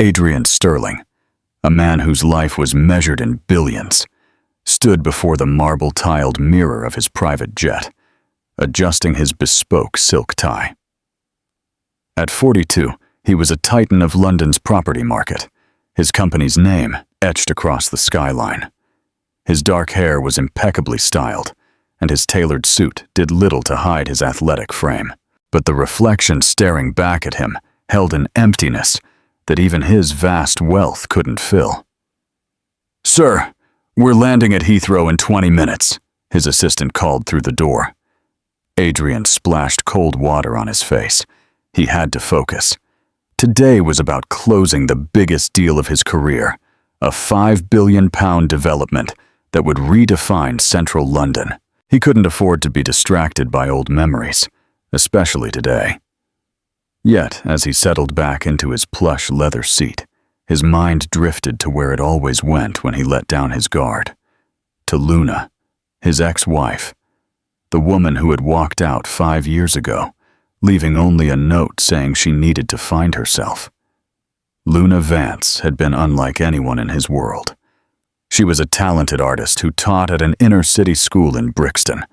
Adrian Sterling, a man whose life was measured in billions, stood before the marble-tiled mirror of his private jet, adjusting his bespoke silk tie. At 42, he was a titan of London's property market, his company's name etched across the skyline. His dark hair was impeccably styled, and his tailored suit did little to hide his athletic frame. But the reflection staring back at him held an emptiness that even his vast wealth couldn't fill. "Sir, we're landing at Heathrow in 20 minutes, his assistant called through the door. Adrian splashed cold water on his face. He had to focus. Today was about closing the biggest deal of his career, a £5 billion development that would redefine central London. He couldn't afford to be distracted by old memories, especially today. Yet, as he settled back into his plush leather seat, his mind drifted to where it always went when he let down his guard. To Luna, his ex-wife, the woman who had walked out 5 years ago, leaving only a note saying she needed to find herself. Luna Vance had been unlike anyone in his world. She was a talented artist who taught at an inner-city school in Brixton,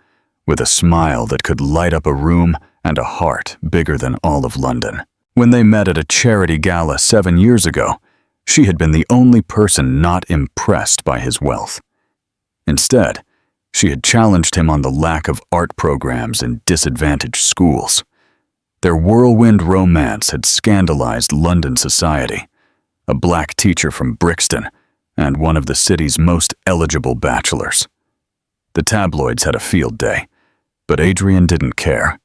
with a smile that could light up a room and a heart bigger than all of London. When they met at a charity gala 7 years ago, she had been the only person not impressed by his wealth. Instead, she had challenged him on the lack of art programs in disadvantaged schools. Their whirlwind romance had scandalized London society. A black teacher from Brixton, and one of the city's most eligible bachelors. The tabloids had a field day, but Adrian didn't care.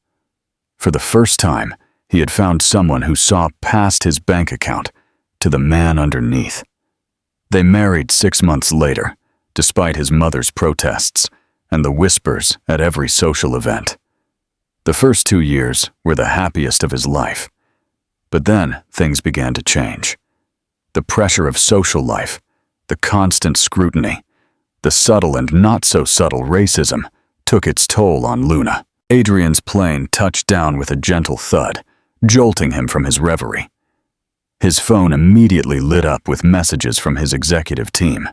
For the first time, he had found someone who saw past his bank account to the man underneath. They married 6 months later, despite his mother's protests and the whispers at every social event. The first 2 years were the happiest of his life. But then things began to change. The pressure of social life, the constant scrutiny, the subtle and not-so-subtle racism took its toll on Luna. Adrian's plane touched down with a gentle thud, jolting him from his reverie. His phone immediately lit up with messages from his executive team.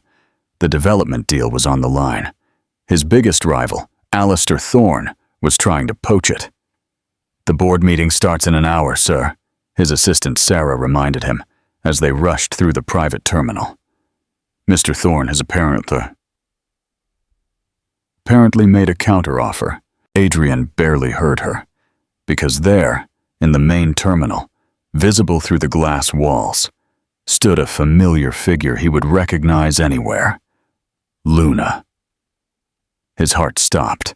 The development deal was on the line. His biggest rival, Alistair Thorne, was trying to poach it. "The board meeting starts in an hour, sir," his assistant Sarah reminded him as they rushed through the private terminal. "Mr. Thorne has apparently made a counteroffer." Adrian barely heard her, because there, in the main terminal, visible through the glass walls, stood a familiar figure he would recognize anywhere. Luna. His heart stopped.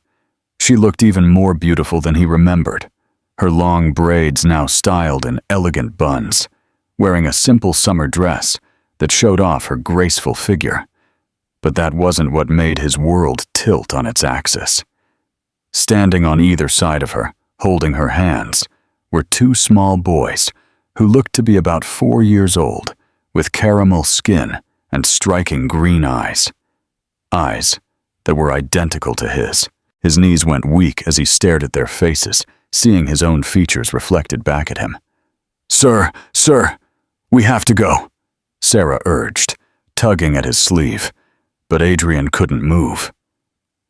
She looked even more beautiful than he remembered, her long braids now styled in elegant buns, wearing a simple summer dress that showed off her graceful figure. But that wasn't what made his world tilt on its axis. Standing on either side of her, holding her hands, were 2 small boys who looked to be about 4 years old, with caramel skin and striking green eyes. Eyes that were identical to his. His knees went weak as he stared at their faces, seeing his own features reflected back at him. Sir, we have to go," Sarah urged, tugging at his sleeve, but Adrian couldn't move.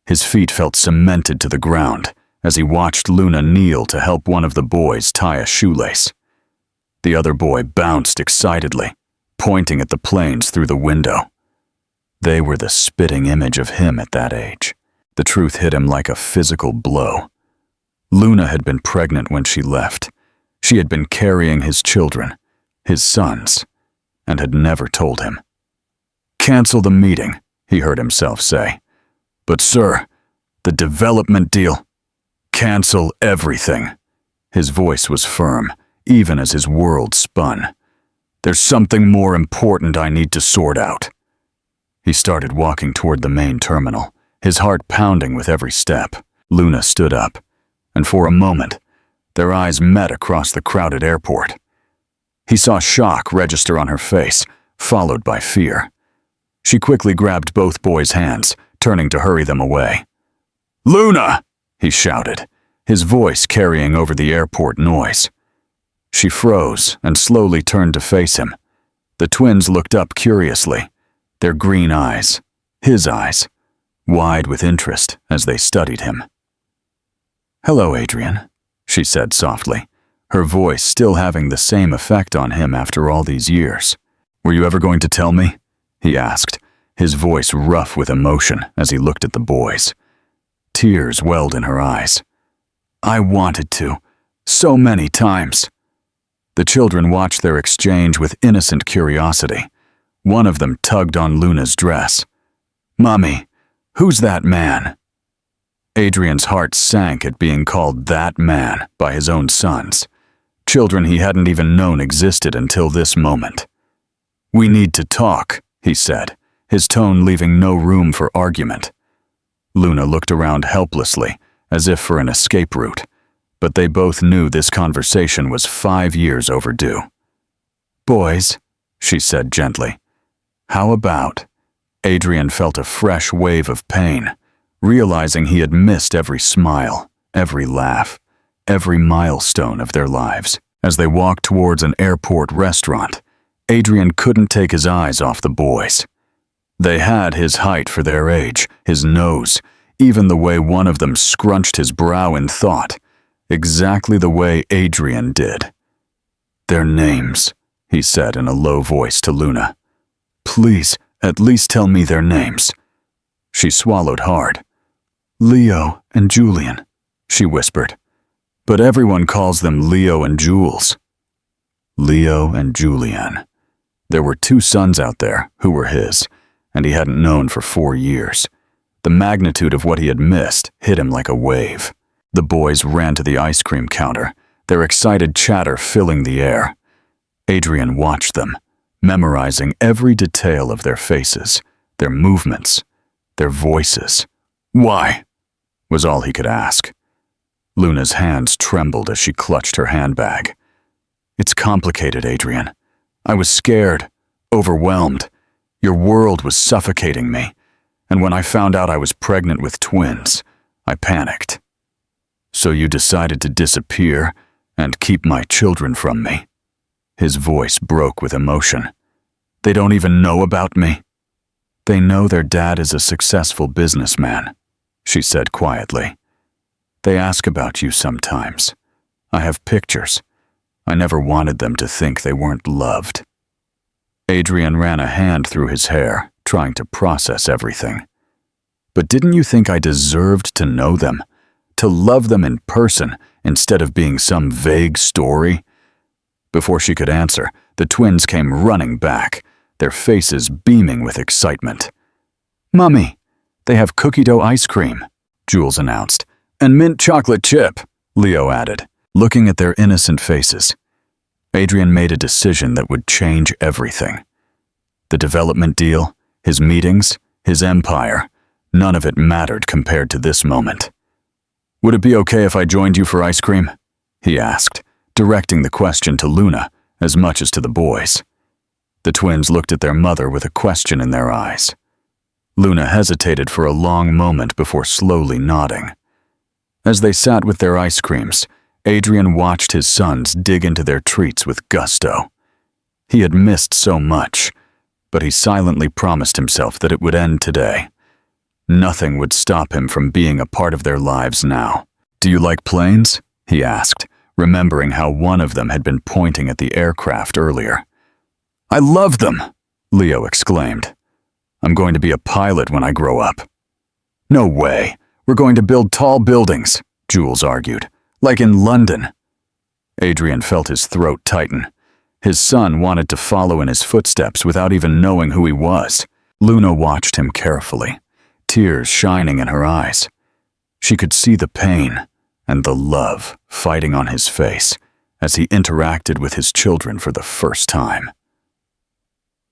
His feet felt cemented to the ground as he watched Luna kneel to help one of the boys tie a shoelace. The other boy bounced excitedly, pointing at the planes through the window. They were the spitting image of him at that age. The truth hit him like a physical blow. Luna had been pregnant when she left. She had been carrying his children, his sons, and had never told him. "Cancel the meeting," he heard himself say. "But sir, the development deal, cancel everything." His voice was firm, even as his world spun. "There's something more important I need to sort out." He started walking toward the main terminal, his heart pounding with every step. Luna stood up, and for a moment, their eyes met across the crowded airport. He saw shock register on her face, followed by fear. She quickly grabbed both boys' hands, turning to hurry them away. "Luna!" he shouted, his voice carrying over the airport noise. She froze and slowly turned to face him, The twins looked up curiously, their green eyes, his eyes, wide with interest as they studied him. "Hello, Adrian," she said softly, her voice still having the same effect on him after all these years. "Were you ever going to tell me?" he asked, his voice rough with emotion as he looked at the boys. Tears welled in her eyes. "I wanted to, so many times." The children watched their exchange with innocent curiosity. One of them tugged on Luna's dress. "Mommy, who's that man?" Adrian's heart sank at being called that man by his own sons, children he hadn't even known existed until this moment. "We need to talk," he said, his tone leaving no room for argument. Luna looked around helplessly, as if for an escape route, but they both knew this conversation was 5 years overdue. "Boys," she said gently, "how about?" Adrian felt a fresh wave of pain, realizing he had missed every smile, every laugh, every milestone of their lives. As they walked towards an airport restaurant, Adrian couldn't take his eyes off the boys. They had his height for their age, his nose, even the way one of them scrunched his brow in thought, exactly the way Adrian did. "Their names," he said in a low voice to Luna. "Please, at least tell me their names." She swallowed hard. "Leo and Julian," she whispered. "But everyone calls them Leo and Jules." Leo and Julian. There were 2 sons out there who were his, and he hadn't known for 4 years. The magnitude of what he had missed hit him like a wave. The boys ran to the ice cream counter, their excited chatter filling the air. Adrian watched them, memorizing every detail of their faces, their movements, their voices. "Why?" was all he could ask. Luna's hands trembled as she clutched her handbag. "It's complicated, Adrian. I was scared, overwhelmed. Your world was suffocating me, and when I found out I was pregnant with twins, I panicked. So you decided to disappear and keep my children from me." His voice broke with emotion. "They don't even know about me." "They know their dad is a successful businessman," she said quietly. "They ask about you sometimes. I have pictures. I never wanted them to think they weren't loved." Adrian ran a hand through his hair, trying to process everything. "But didn't you think I deserved to know them? To love them in person instead of being some vague story?" Before she could answer, the twins came running back, their faces beaming with excitement. "Mommy, they have cookie dough ice cream," Jules announced. "And mint chocolate chip," Leo added, looking at their innocent faces. Adrian made a decision that would change everything. The development deal, his meetings, his empire, none of it mattered compared to this moment. "Would it be okay if I joined you for ice cream?" he asked, directing the question to Luna as much as to the boys. The twins looked at their mother with a question in their eyes. Luna hesitated for a long moment before slowly nodding. As they sat with their ice creams, Adrian watched his sons dig into their treats with gusto. He had missed so much, but he silently promised himself that it would end today. Nothing would stop him from being a part of their lives now. "Do you like planes?" he asked, remembering how one of them had been pointing at the aircraft earlier. "I love them!" Leo exclaimed. "I'm going to be a pilot when I grow up." "No way! We're going to build tall buildings," Jules argued. "Like in London." Adrian felt his throat tighten. His son wanted to follow in his footsteps without even knowing who he was. Luna watched him carefully, tears shining in her eyes. She could see the pain and the love fighting on his face as he interacted with his children for the first time.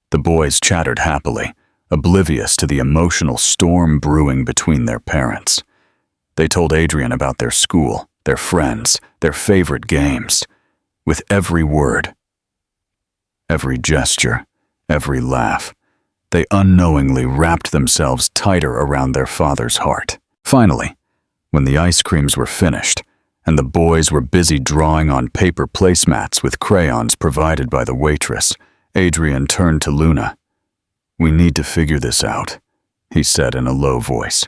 The boys chattered happily, oblivious to the emotional storm brewing between their parents. They told Adrian about their school, their friends, their favorite games, with every word, every gesture, every laugh. They unknowingly wrapped themselves tighter around their father's heart. Finally, when the ice creams were finished and the boys were busy drawing on paper placemats with crayons provided by the waitress, Adrian turned to Luna. "We need to figure this out," he said in a low voice.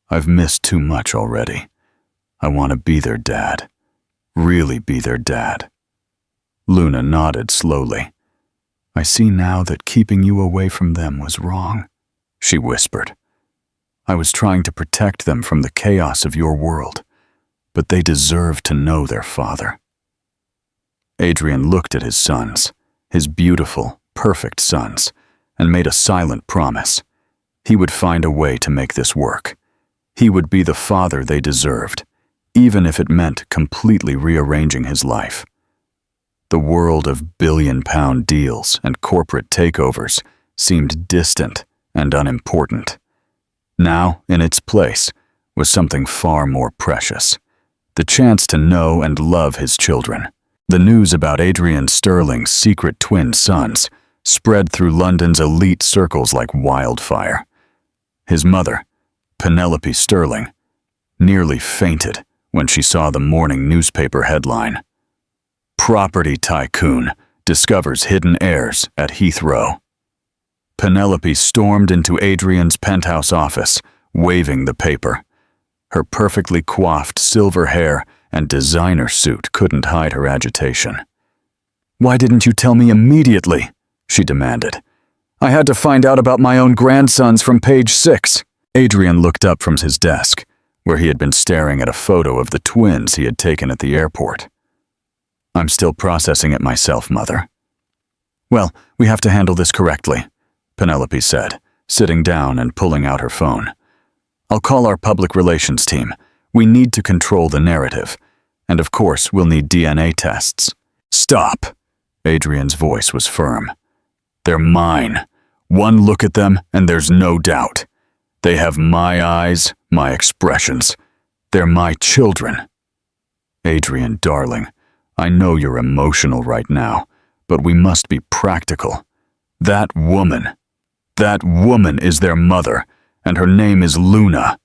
"I've missed too much already. I want to be their dad. Really be their dad." Luna nodded slowly. "I see now that keeping you away from them was wrong," she whispered. "I was trying to protect them from the chaos of your world, but they deserve to know their father." Adrian looked at his sons, his beautiful, perfect sons, and made a silent promise. He would find a way to make this work. He would be the father they deserved, even if it meant completely rearranging his life. The world of billion-pound deals and corporate takeovers seemed distant and unimportant. Now, in its place, was something far more precious: the chance to know and love his children. The news about Adrian Sterling's secret twin sons spread through London's elite circles like wildfire. His mother, Penelope Sterling, nearly fainted when she saw the morning newspaper headline: "Property Tycoon Discovers Hidden Heirs at Heathrow." Penelope stormed into Adrian's penthouse office, waving the paper. Her perfectly coiffed silver hair and designer suit couldn't hide her agitation. "Why didn't you tell me immediately?" she demanded. "I had to find out about my own grandsons from page 6. Adrian looked up from his desk, where he had been staring at a photo of the twins he had taken at the airport. "I'm still processing it myself, Mother." "Well, we have to handle this correctly," Penelope said, sitting down and pulling out her phone. "I'll call our public relations team. We need to control the narrative. And of course, we'll need DNA tests." "Stop!" Adrian's voice was firm. "They're mine. One look at them and there's no doubt. They have my eyes, my expressions. They're my children." "Adrian, darling, I know you're emotional right now, but we must be practical. That woman is their mother, and her name is Luna,"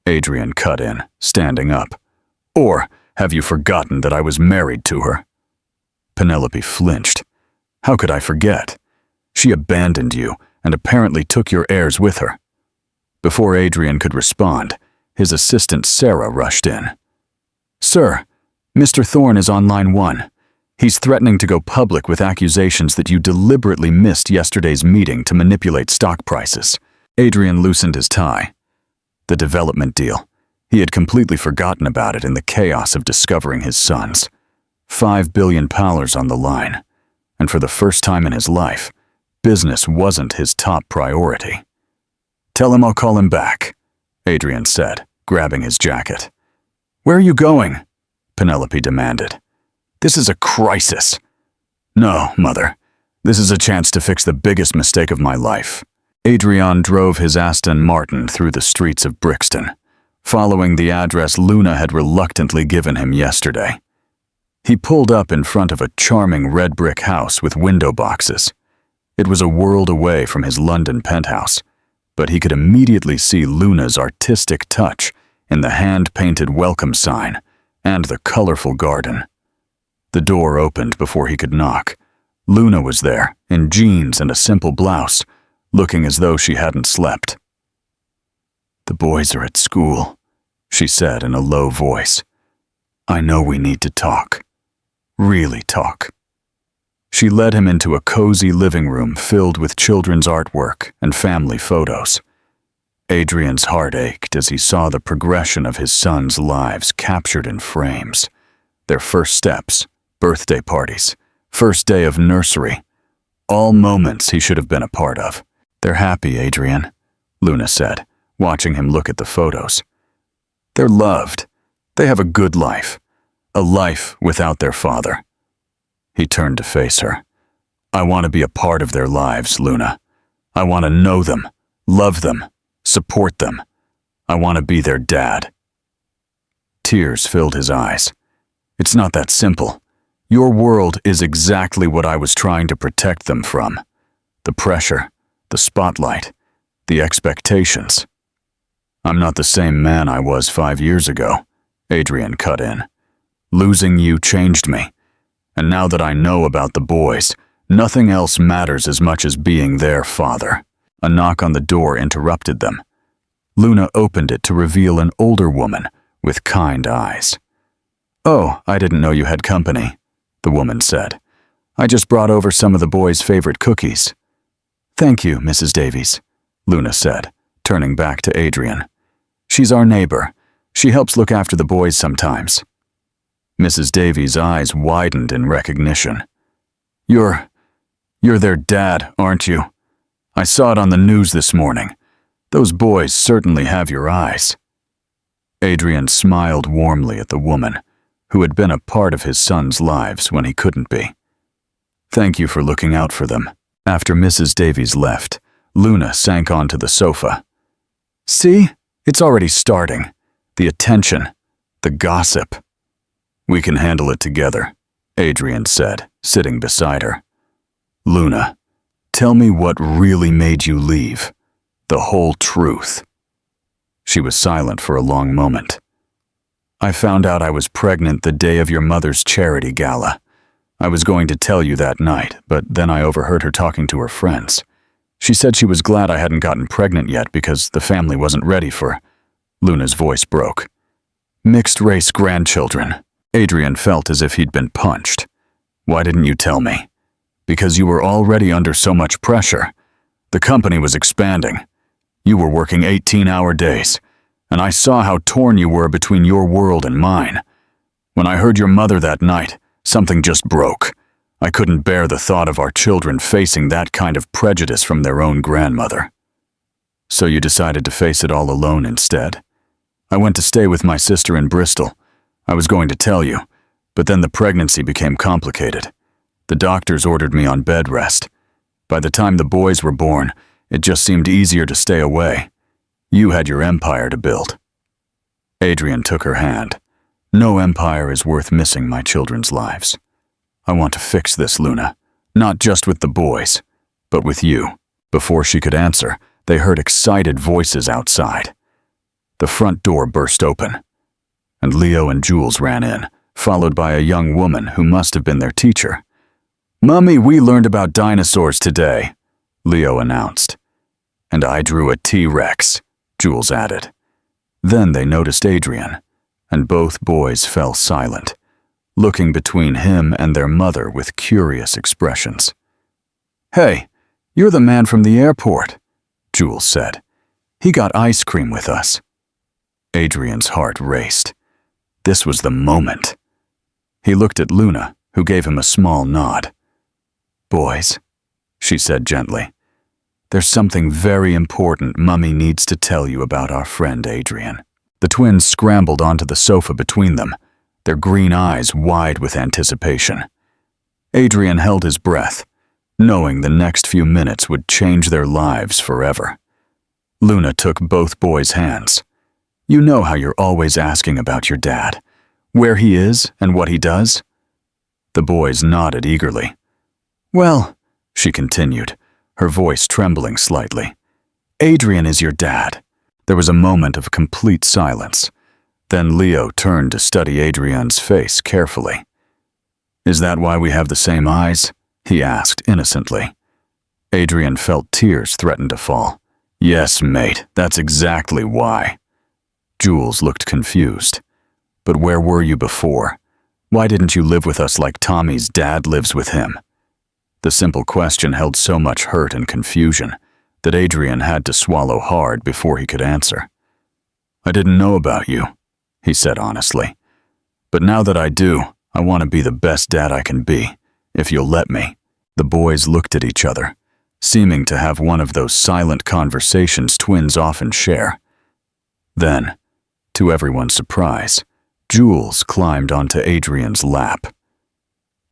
Adrian cut in, standing up. "Or have you forgotten that I was married to her?" Penelope flinched. "How could I forget? She abandoned you and apparently took your heirs with her." Before Adrian could respond, his assistant Sarah rushed in. "Sir, Mr. Thorne is on line 1. He's threatening to go public with accusations that you deliberately missed yesterday's meeting to manipulate stock prices." Adrian loosened his tie. The development deal. He had completely forgotten about it in the chaos of discovering his sons. $5 billion on the line. And for the first time in his life, business wasn't his top priority. "Tell him I'll call him back," Adrian said, grabbing his jacket. "Where are you going?" Penelope demanded. "This is a crisis." "No, Mother. This is a chance to fix the biggest mistake of my life." Adrian drove his Aston Martin through the streets of Brixton, following the address Luna had reluctantly given him yesterday. He pulled up in front of a charming red brick house with window boxes. It was a world away from his London penthouse, but he could immediately see Luna's artistic touch in the hand-painted welcome sign and the colorful garden. The door opened before he could knock. Luna was there, in jeans and a simple blouse, looking as though she hadn't slept. "The boys are at school," she said in a low voice. "I know we need to talk. Really talk." She led him into a cozy living room filled with children's artwork and family photos. Adrian's heart ached as he saw the progression of his sons' lives captured in frames. Their first steps, birthday parties, first day of nursery, all moments he should have been a part of. "They're happy, Adrian," Luna said, watching him look at the photos. "They're loved. They have a good life. A life without their father." He turned to face her. "I want to be a part of their lives, Luna. I want to know them, love them, support them. I want to be their dad." Tears filled his eyes. "It's not that simple. Your world is exactly what I was trying to protect them from. The pressure, the spotlight, the expectations." "I'm not the same man I was 5 years ago," Adrian cut in. "Losing you changed me. And now that I know about the boys, Nothing else matters as much as being their father. A knock on the door interrupted them. Luna opened it to reveal an older woman with kind eyes. "Oh, I didn't know you had company," the woman said. "I just brought over some of the boys' favorite cookies." "Thank you, Mrs. Davies," Luna said, turning back to Adrian. "She's our neighbor. She helps look after the boys sometimes." Mrs. Davies' eyes widened in recognition. You're their dad, aren't you? I saw it on the news this morning. Those boys certainly have your eyes." Adrian smiled warmly at the woman, who had been a part of his son's lives when he couldn't be. "Thank you for looking out for them." After Mrs. Davies left, Luna sank onto the sofa. "See? It's already starting. The attention, the gossip." "We can handle it together," Adrian said, sitting beside her. "Luna, tell me what really made you leave. The whole truth." She was silent for a long moment. "I found out I was pregnant the day of your mother's charity gala. I was going to tell you that night, but then I overheard her talking to her friends. She said she was glad I hadn't gotten pregnant yet because the family wasn't ready for—" Luna's voice broke. "Mixed-race grandchildren." Adrian felt as if he'd been punched. "Why didn't you tell me?" "Because you were already under so much pressure. The company was expanding. You were working 18-hour days, and I saw how torn you were between your world and mine. When I heard your mother that night, something just broke. I couldn't bear the thought of our children facing that kind of prejudice from their own grandmother. So you decided to face it all alone instead? I went to stay with my sister in Bristol. I was going to tell you, but then the pregnancy became complicated. The doctors ordered me on bed rest. By the time the boys were born, it just seemed easier to stay away. You had your empire to build." Adrian took her hand. "No empire is worth missing my children's lives. I want to fix this, Luna, not just with the boys, but with you." Before she could answer, they heard excited voices outside. The front door burst open, and Leo and Jules ran in, followed by a young woman who must have been their teacher. "Mummy, we learned about dinosaurs today," Leo announced. "And I drew a T-Rex," Jules added. Then they noticed Adrian, and both boys fell silent, looking between him and their mother with curious expressions. "Hey, you're the man from the airport," Jules said. "He got ice cream with us." Adrian's heart raced. This was the moment. He looked at Luna, who gave him a small nod. "Boys," she said gently, "there's something very important Mummy needs to tell you about our friend Adrian." The twins scrambled onto the sofa between them, their green eyes wide with anticipation. Adrian held his breath, knowing the next few minutes would change their lives forever. Luna took both boys' hands. "You know how you're always asking about your dad, where he is and what he does?" The boys nodded eagerly. "Well," she continued, her voice trembling slightly, "Adrian is your dad." There was a moment of complete silence. Then Leo turned to study Adrian's face carefully. "Is that why we have the same eyes?" he asked innocently. Adrian felt tears threaten to fall. "Yes, mate, that's exactly why." Jules looked confused. "But where were you before? Why didn't you live with us like Tommy's dad lives with him?" The simple question held so much hurt and confusion that Adrian had to swallow hard before he could answer. "I didn't know about you," he said honestly. "But now that I do, I want to be the best dad I can be, if you'll let me." The boys looked at each other, seeming to have one of those silent conversations twins often share. Then, to everyone's surprise, Jules climbed onto Adrian's lap.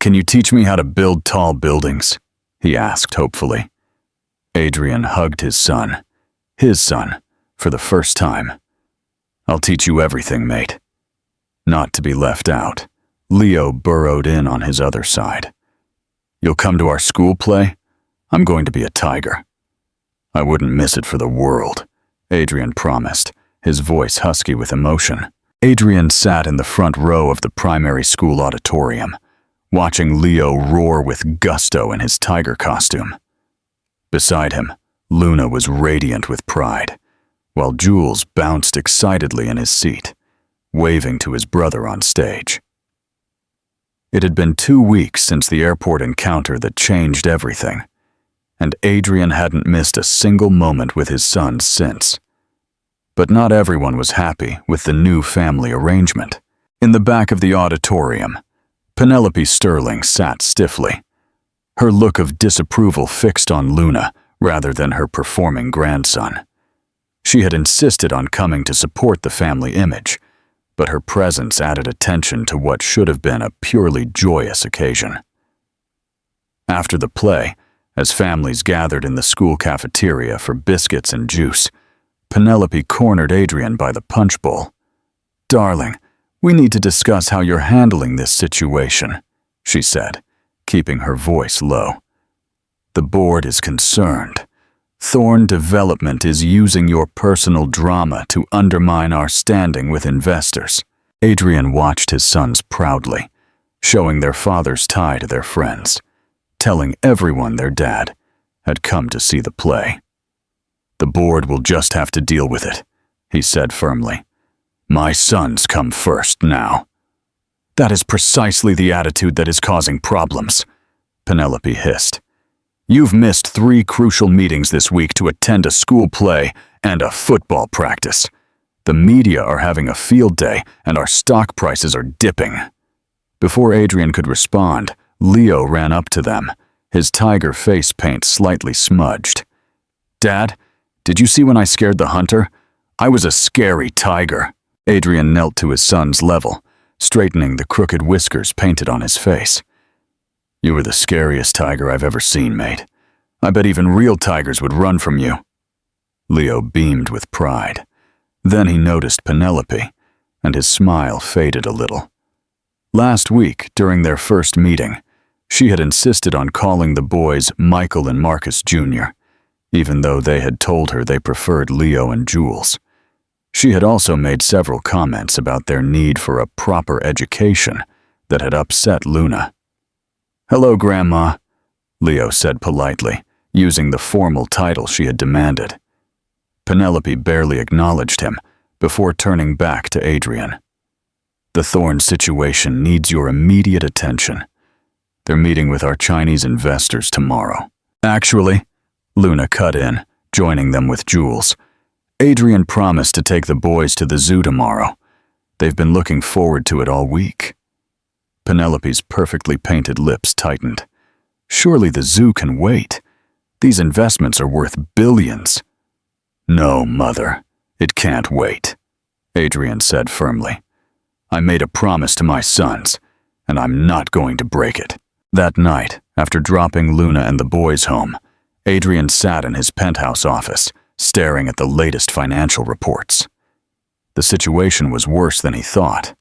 "Can you teach me how to build tall buildings?" he asked hopefully. Adrian hugged his son, for the first time. "I'll teach you everything, mate." Not to be left out, Leo burrowed in on his other side. "You'll come to our school play? I'm going to be a tiger." "I wouldn't miss it for the world," Adrian promised, his voice husky with emotion. Adrian sat in the front row of the primary school auditorium, watching Leo roar with gusto in his tiger costume. Beside him, Luna was radiant with pride, while Jules bounced excitedly in his seat, waving to his brother on stage. It had been 2 weeks since the airport encounter that changed everything, and Adrian hadn't missed a single moment with his sons since. But not everyone was happy with the new family arrangement. In the back of the auditorium, Penelope Sterling sat stiffly, her look of disapproval fixed on Luna rather than her performing grandson. She had insisted on coming to support the family image, but her presence added attention to what should have been a purely joyous occasion. After the play, as families gathered in the school cafeteria for biscuits and juice, Penelope cornered Adrian by the punch bowl. "Darling, we need to discuss how you're handling this situation," she said, keeping her voice low. "The board is concerned. Thorn Development is using your personal drama to undermine our standing with investors." Adrian watched his sons proudly, showing their father's tie to their friends, telling everyone their dad had come to see the play. "The board will just have to deal with it," he said firmly. "My sons come first now." "That is precisely the attitude that is causing problems," Penelope hissed. "You've missed 3 crucial meetings this week to attend a school play and a football practice. The media are having a field day and our stock prices are dipping." Before Adrian could respond, Leo ran up to them, his tiger face paint slightly smudged. "Dad, did you see when I scared the hunter? I was a scary tiger." Adrian knelt to his son's level, straightening the crooked whiskers painted on his face. "You were the scariest tiger I've ever seen, mate. I bet even real tigers would run from you." Leo beamed with pride. Then he noticed Penelope, and his smile faded a little. Last week, during their first meeting, she had insisted on calling the boys Michael and Marcus Jr., even though they had told her they preferred Leo and Jules. She had also made several comments about their need for a proper education that had upset Luna. "Hello, Grandma," Leo said politely, using the formal title she had demanded. Penelope barely acknowledged him before turning back to Adrian. "The Thorn situation needs your immediate attention. They're meeting with our Chinese investors tomorrow." "Actually," Luna cut in, joining them with Jules, "Adrian promised to take the boys to the zoo tomorrow. They've been looking forward to it all week." Penelope's perfectly painted lips tightened. "Surely the zoo can wait. These investments are worth billions." "No, Mother, it can't wait," Adrian said firmly. "I made a promise to my sons, and I'm not going to break it." That night, after dropping Luna and the boys home, Adrian sat in his penthouse office, staring at the latest financial reports. The situation was worse than he thought.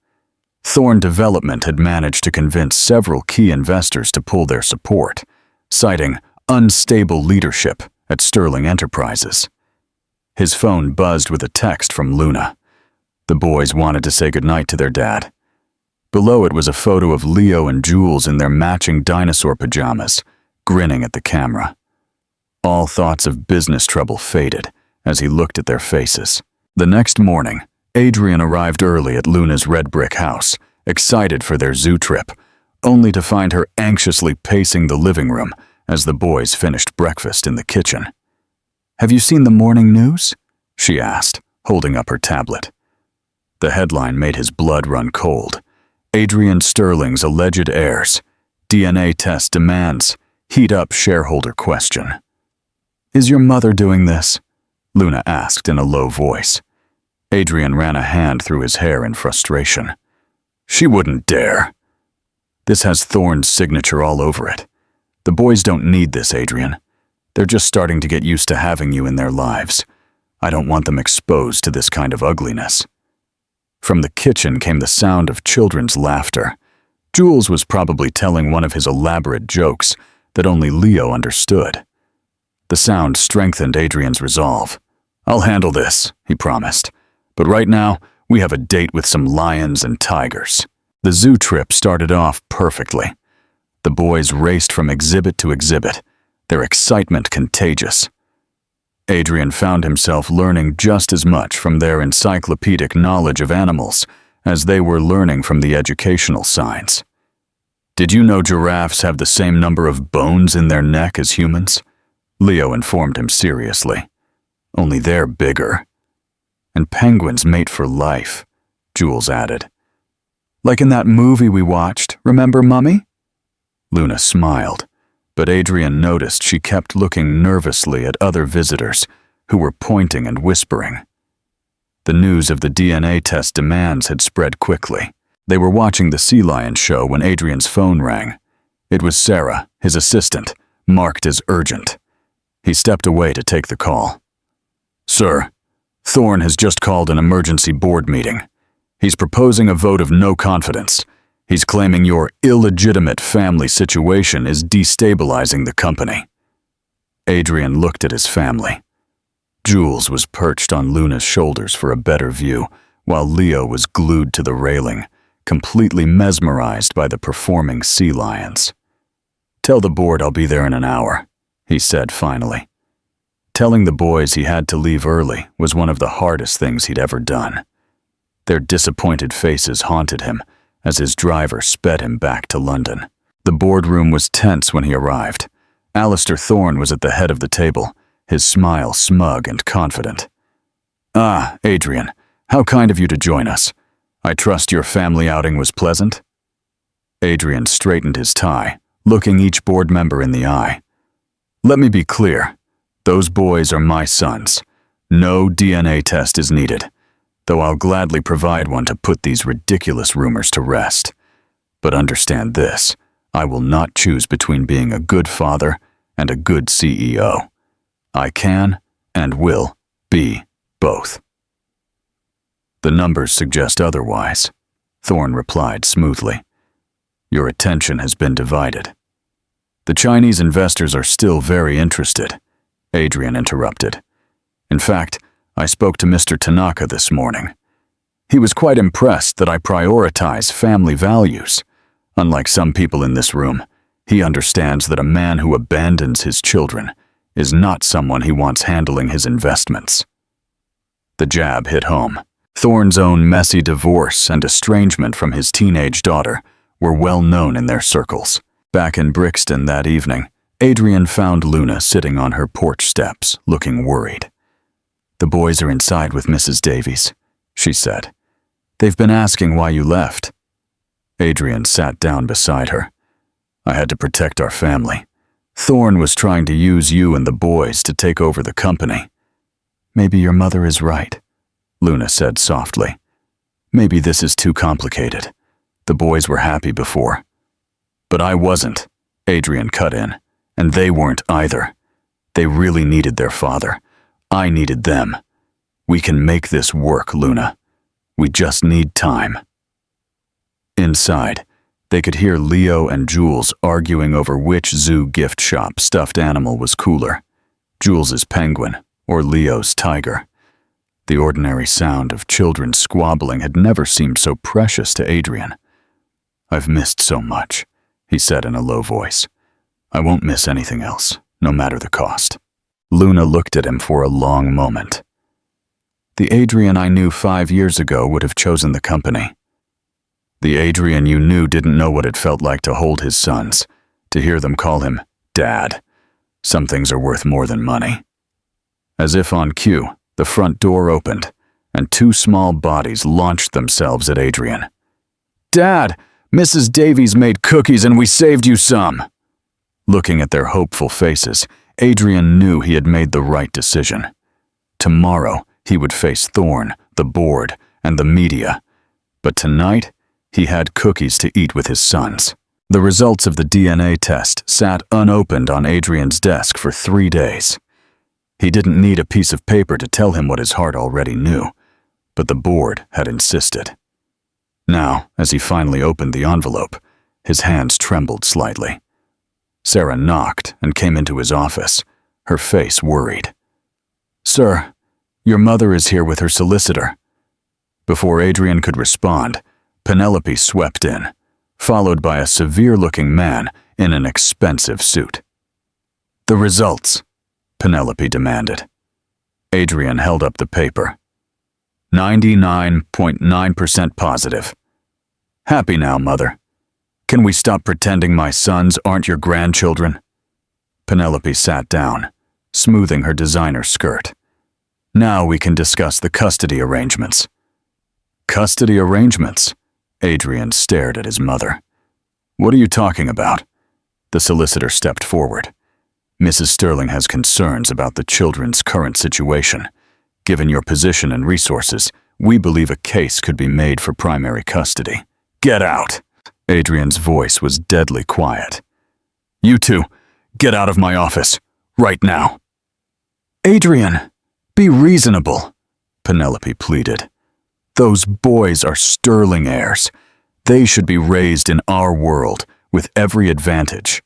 Thorn Development had managed to convince several key investors to pull their support, citing unstable leadership at Sterling Enterprises. His phone buzzed with a text from Luna. The boys wanted to say goodnight to their dad. Below it was a photo of Leo and Jules in their matching dinosaur pajamas, grinning at the camera. All thoughts of business trouble faded as he looked at their faces. The next morning, Adrian arrived early at Luna's red brick house, excited for their zoo trip, only to find her anxiously pacing the living room as the boys finished breakfast in the kitchen. "Have you seen the morning news?" she asked, holding up her tablet. The headline made his blood run cold. Adrian Sterling's alleged heirs. DNA test demands. Heat up shareholder question. "Is your mother doing this?" Luna asked in a low voice. Adrian ran a hand through his hair in frustration. "She wouldn't dare. This has Thorn's signature all over it. The boys don't need this, Adrian. They're just starting to get used to having you in their lives. I don't want them exposed to this kind of ugliness." From the kitchen came the sound of children's laughter. Jules was probably telling one of his elaborate jokes that only Leo understood. The sound strengthened Adrian's resolve. "I'll handle this," he promised. "But right now, we have a date with some lions and tigers." The zoo trip started off perfectly. The boys raced from exhibit to exhibit, their excitement contagious. Adrian found himself learning just as much from their encyclopedic knowledge of animals as they were learning from the educational signs. "Did you know giraffes have the same number of bones in their neck as humans?" Leo informed him seriously. "Only they're bigger." "And penguins mate for life," Jules added. "Like in that movie we watched, remember, Mummy?" Luna smiled, but Adrian noticed she kept looking nervously at other visitors who were pointing and whispering. The news of the DNA test demands had spread quickly. They were watching the sea lion show when Adrian's phone rang. It was Sarah, his assistant, marked as urgent. He stepped away to take the call. "Sir, Thorne has just called an emergency board meeting. He's proposing a vote of no confidence. He's claiming your illegitimate family situation is destabilizing the company." Adrian looked at his family. Jules was perched on Luna's shoulders for a better view, while Leo was glued to the railing, completely mesmerized by the performing sea lions. "Tell the board I'll be there in an hour," he said finally. Telling the boys he had to leave early was one of the hardest things he'd ever done. Their disappointed faces haunted him as his driver sped him back to London. The boardroom was tense when he arrived. Alistair Thorne was at the head of the table, his smile smug and confident. "Ah, Adrian, how kind of you to join us. I trust your family outing was pleasant?" Adrian straightened his tie, looking each board member in the eye. "Let me be clear. Those boys are my sons. No DNA test is needed, though I'll gladly provide one to put these ridiculous rumors to rest. But understand this, I will not choose between being a good father and a good CEO. I can and will be both." "The numbers suggest otherwise," Thorne replied smoothly. "Your attention has been divided." "The Chinese investors are still very interested," Adrian interrupted. "In fact, I spoke to Mr. Tanaka this morning. He was quite impressed that I prioritize family values. Unlike some people in this room, he understands that a man who abandons his children is not someone he wants handling his investments." The jab hit home. Thorne's own messy divorce and estrangement from his teenage daughter were well known in their circles. Back in Brixton that evening, Adrian found Luna sitting on her porch steps, looking worried. "The boys are inside with Mrs. Davies," she said. "They've been asking why you left." Adrian sat down beside her. "I had to protect our family. Thorne was trying to use you and the boys to take over the company." "Maybe your mother is right," Luna said softly. "Maybe this is too complicated. The boys were happy before." "But I wasn't," Adrian cut in. "And they weren't either. They really needed their father. I needed them. We can make this work, Luna. We just need time." Inside, they could hear Leo and Jules arguing over which zoo gift shop stuffed animal was cooler, Jules's penguin or Leo's tiger. The ordinary sound of children squabbling had never seemed so precious to Adrian. "I've missed so much," he said in a low voice. "I won't miss anything else, no matter the cost." Luna looked at him for a long moment. "The Adrian I knew 5 years ago would have chosen the company. The Adrian you knew didn't know what it felt like to hold his sons, to hear them call him Dad. Some things are worth more than money." As if on cue, the front door opened, and 2 small bodies launched themselves at Adrian. "Dad, Mrs. Davies made cookies and we saved you some." Looking at their hopeful faces, Adrian knew he had made the right decision. Tomorrow, he would face Thorne, the board, and the media. But tonight, he had cookies to eat with his sons. The results of the DNA test sat unopened on Adrian's desk for 3 days. He didn't need a piece of paper to tell him what his heart already knew, but the board had insisted. Now, as he finally opened the envelope, his hands trembled slightly. Sarah knocked and came into his office, her face worried. "Sir, your mother is here with her solicitor." Before Adrian could respond, Penelope swept in, followed by a severe-looking man in an expensive suit. "The results," Penelope demanded. Adrian held up the paper. 99.9% positive. "Happy now, Mother. Can we stop pretending my sons aren't your grandchildren?" Penelope sat down, smoothing her designer skirt. "Now we can discuss the custody arrangements." "Custody arrangements?" Adrian stared at his mother. "What are you talking about?" The solicitor stepped forward. "Mrs. Sterling has concerns about the children's current situation. Given your position and resources, we believe a case could be made for primary custody." "Get out!" Adrian's voice was deadly quiet. "You two, get out of my office, right now." "Adrian, be reasonable," Penelope pleaded. "Those boys are Sterling heirs. They should be raised in our world with every advantage."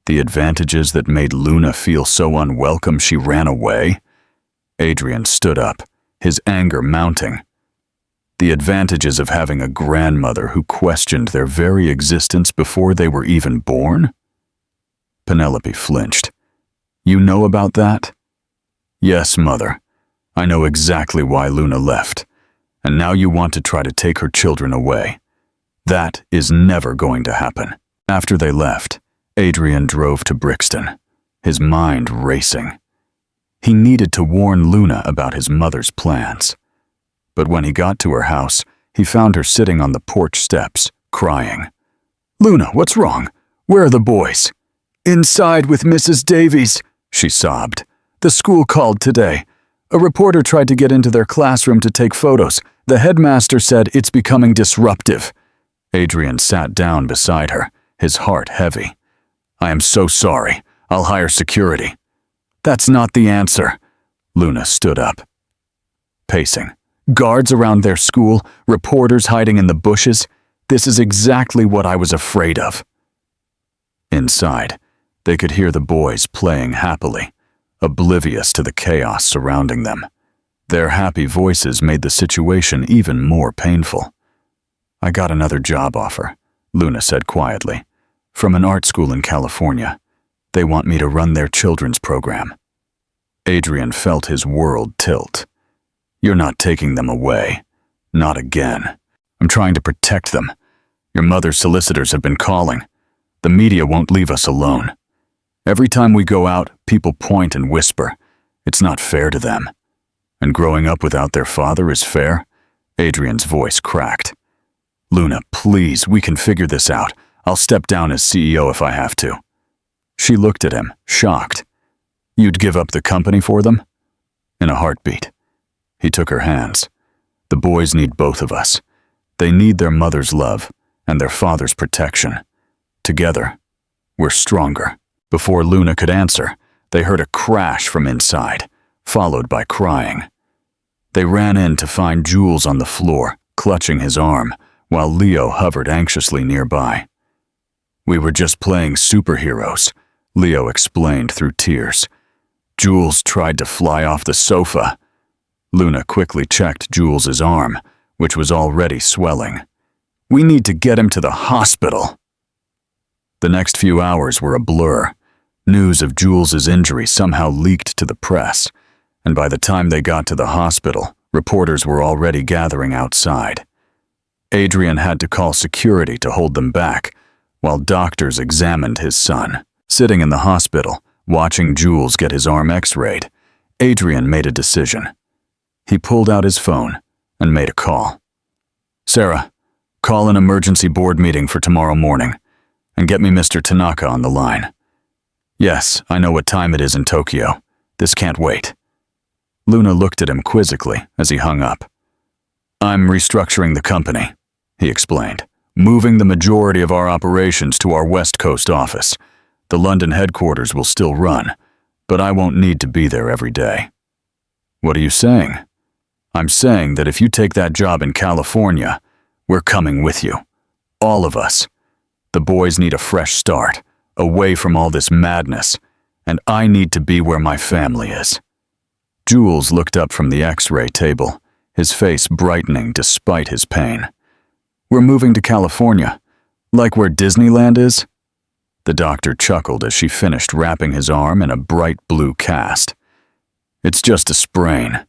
"The advantages that made Luna feel so unwelcome she ran away?" Adrian stood up, his anger mounting. "The advantages of having a grandmother who questioned their very existence before they were even born?" Penelope flinched. "You know about that?" "Yes, Mother. I know exactly why Luna left. And now you want to try to take her children away. That is never going to happen." After they left, Adrian drove to Brixton, his mind racing. He needed to warn Luna about his mother's plans. But when he got to her house, he found her sitting on the porch steps, crying. "Luna, what's wrong? Where are the boys?" "Inside with Mrs. Davies," she sobbed. "The school called today. A reporter tried to get into their classroom to take photos. The headmaster said it's becoming disruptive." Adrian sat down beside her, his heart heavy. "I am so sorry. I'll hire security." "That's not the answer." Luna stood up, pacing. "Guards around their school, reporters hiding in the bushes. This is exactly what I was afraid of." Inside, they could hear the boys playing happily, oblivious to the chaos surrounding them. Their happy voices made the situation even more painful. "I got another job offer," Luna said quietly, "from an art school in California. They want me to run their children's program." Adrian felt his world tilt. "You're not taking them away. Not again. I'm trying to protect them. Your mother's solicitors have been calling. The media won't leave us alone. Every time we go out, people point and whisper. It's not fair to them. And growing up without their father is fair?" Adrian's voice cracked. "Luna, please, we can figure this out. I'll step down as CEO if I have to." She looked at him, shocked. "You'd give up the company for them?" "In a heartbeat." He took her hands. "The boys need both of us. They need their mother's love and their father's protection. Together, we're stronger." Before Luna could answer, they heard a crash from inside, followed by crying. They ran in to find Jules on the floor, clutching his arm, while Leo hovered anxiously nearby. "We were just playing superheroes," Leo explained through tears. "Jules tried to fly off the sofa." Luna quickly checked Jules's arm, which was already swelling. "We need to get him to the hospital." The next few hours were a blur. News of Jules's injury somehow leaked to the press, and by the time they got to the hospital, reporters were already gathering outside. Adrian had to call security to hold them back, while doctors examined his son. Sitting in the hospital, watching Jules get his arm x-rayed, Adrian made a decision. He pulled out his phone and made a call. "Sarah, call an emergency board meeting for tomorrow morning, and get me Mr. Tanaka on the line." "Yes, I know what time it is in Tokyo. This can't wait." Luna looked at him quizzically as he hung up. "I'm restructuring the company," he explained, "moving the majority of our operations to our West Coast office. The London headquarters will still run, but I won't need to be there every day." "What are you saying?" "I'm saying that if you take that job in California, we're coming with you. All of us. The boys need a fresh start, away from all this madness, and I need to be where my family is." Jules looked up from the x-ray table, his face brightening despite his pain. "We're moving to California, like where Disneyland is?" The doctor chuckled as she finished wrapping his arm in a bright blue cast. It's just a sprain,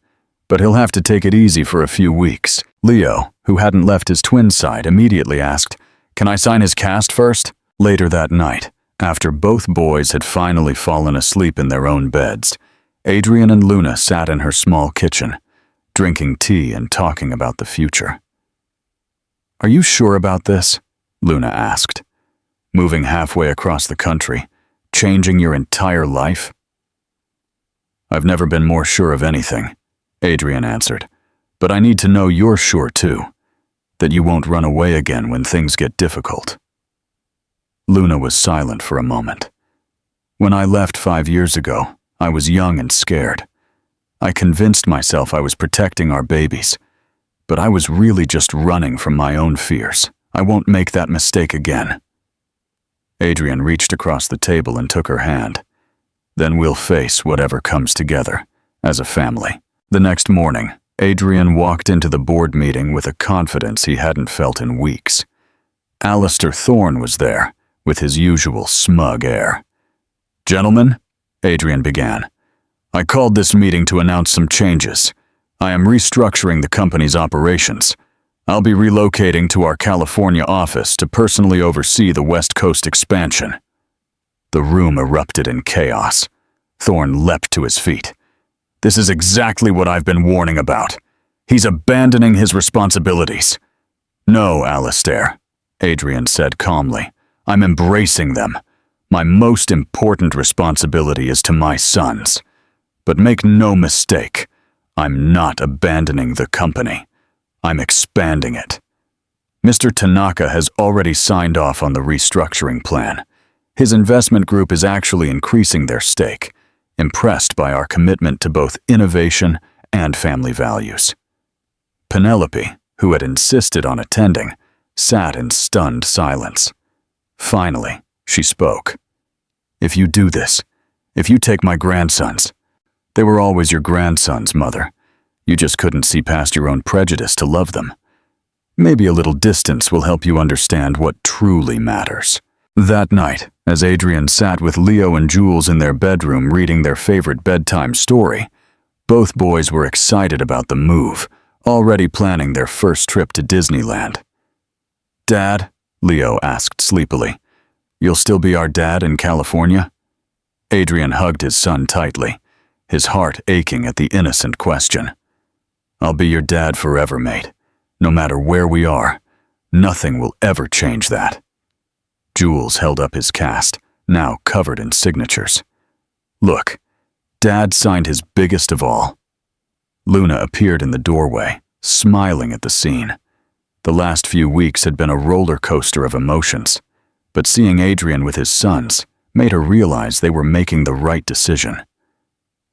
but he'll have to take it easy for a few weeks. Leo, who hadn't left his twin's side, immediately asked, "Can I sign his cast first?" Later that night, after both boys had finally fallen asleep in their own beds, Adrian and Luna sat in her small kitchen, drinking tea and talking about the future. "Are you sure about this?" Luna asked. "Moving halfway across the country, changing your entire life?" "I've never been more sure of anything," Adrian answered. "But I need to know you're sure too, that you won't run away again when things get difficult." Luna was silent for a moment. "When I left 5 years ago, I was young and scared. I convinced myself I was protecting our babies, but I was really just running from my own fears. I won't make that mistake again." Adrian reached across the table and took her hand. "Then we'll face whatever comes together, as a family." The next morning, Adrian walked into the board meeting with a confidence he hadn't felt in weeks. Alistair Thorne was there, with his usual smug air. "Gentlemen," Adrian began, "I called this meeting to announce some changes. I am restructuring the company's operations. I'll be relocating to our California office to personally oversee the West Coast expansion." The room erupted in chaos. Thorne leapt to his feet. "This is exactly what I've been warning about. He's abandoning his responsibilities." "No, Alistair," Adrian said calmly. "I'm embracing them. My most important responsibility is to my sons. But make no mistake, I'm not abandoning the company. I'm expanding it. Mr. Tanaka has already signed off on the restructuring plan. His investment group is actually increasing their stake, impressed by our commitment to both innovation and family values." Penelope, who had insisted on attending, sat in stunned silence. Finally, she spoke. "If you do this, if you take my grandsons—" "They were always your grandsons, Mother. You just couldn't see past your own prejudice to love them. Maybe a little distance will help you understand what truly matters." That night, as Adrian sat with Leo and Jules in their bedroom reading their favorite bedtime story, both boys were excited about the move, already planning their first trip to Disneyland. "Dad," Leo asked sleepily, "you'll still be our dad in California?" Adrian hugged his son tightly, his heart aching at the innocent question. "I'll be your dad forever, mate. No matter where we are, nothing will ever change that." Jules held up his cast, now covered in signatures. "Look, Dad signed his biggest of all." Luna appeared in the doorway, smiling at the scene. The last few weeks had been a roller coaster of emotions, but seeing Adrian with his sons made her realize they were making the right decision.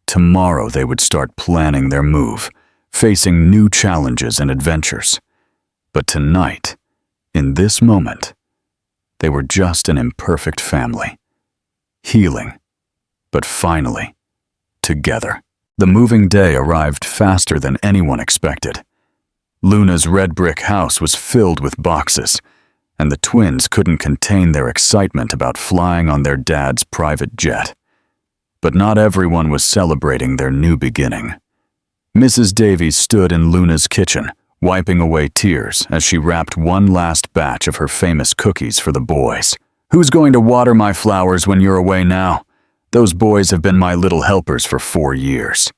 Tomorrow they would start planning their move, facing new challenges and adventures. But tonight, in this moment, they were just an imperfect family. Healing, but finally, together. The moving day arrived faster than anyone expected. Luna's red brick house was filled with boxes, and the twins couldn't contain their excitement about flying on their dad's private jet. But not everyone was celebrating their new beginning. Mrs. Davies stood in Luna's kitchen, wiping away tears as she wrapped one last batch of her famous cookies for the boys. "Who's going to water my flowers when you're away now? Those boys have been my little helpers for 4 years."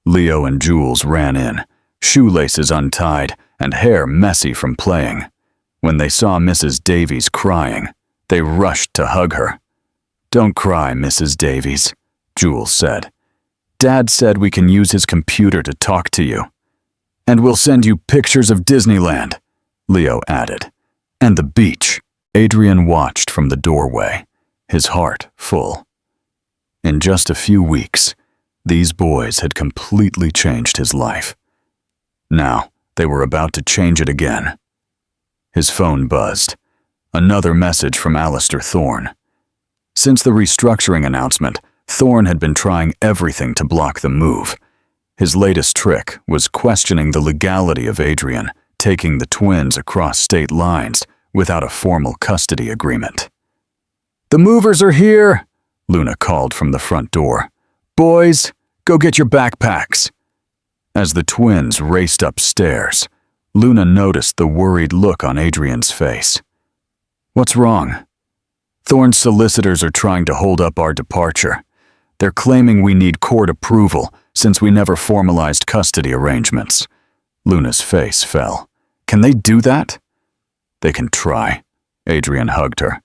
Leo and Jules ran in, shoelaces untied and hair messy from playing. When they saw Mrs. Davies crying, they rushed to hug her. "Don't cry, Mrs. Davies," Jules said. "Dad said we can use his computer to talk to you. And we'll send you pictures of Disneyland," Leo added. "And the beach." Adrian watched from the doorway, his heart full. In just a few weeks, these boys had completely changed his life. Now, they were about to change it again. His phone buzzed. Another message from Alistair Thorne. Since the restructuring announcement, Thorne had been trying everything to block the move. His latest trick was questioning the legality of Adrian taking the twins across state lines without a formal custody agreement. "The movers are here," Luna called from the front door. "Boys, go get your backpacks." As the twins raced upstairs, Luna noticed the worried look on Adrian's face. "What's wrong?" "Thorne's solicitors are trying to hold up our departure. They're claiming we need court approval since we never formalized custody arrangements." Luna's face fell. "Can they do that?" "They can try." Adrian hugged her.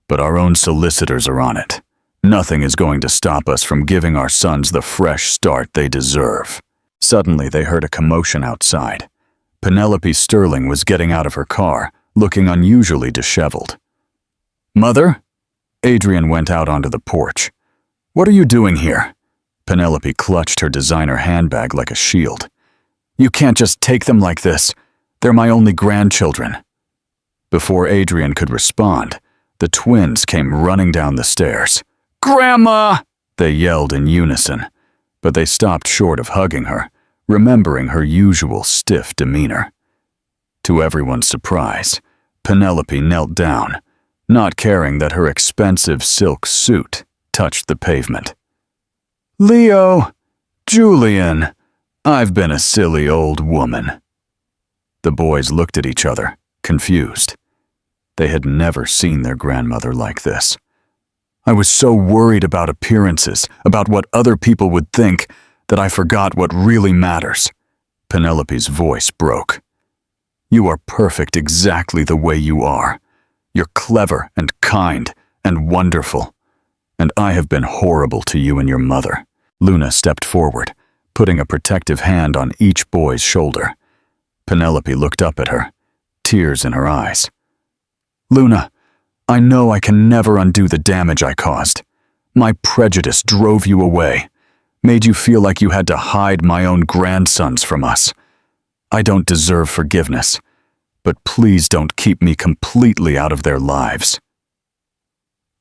"But our own solicitors are on it. Nothing is going to stop us from giving our sons the fresh start they deserve." Suddenly, they heard a commotion outside. Penelope Sterling was getting out of her car, looking unusually disheveled. "Mother?" Adrian went out onto the porch. "What are you doing here?" Penelope clutched her designer handbag like a shield. "You can't just take them like this. They're my only grandchildren." Before Adrian could respond, the twins came running down the stairs. "Grandma!" they yelled in unison, but they stopped short of hugging her, remembering her usual stiff demeanor. To everyone's surprise, Penelope knelt down, not caring that her expensive silk suit touched the pavement. "Leo, Julian, I've been a silly old woman." The boys looked at each other, confused. They had never seen their grandmother like this. "I was so worried about appearances, about what other people would think, that I forgot what really matters." Penelope's voice broke. "You are perfect exactly the way you are. You're clever and kind and wonderful. And I have been horrible to you and your mother." Luna stepped forward, putting a protective hand on each boy's shoulder. Penelope looked up at her, tears in her eyes. "Luna, I know I can never undo the damage I caused. My prejudice drove you away, made you feel like you had to hide my own grandsons from us. I don't deserve forgiveness, but please don't keep me completely out of their lives."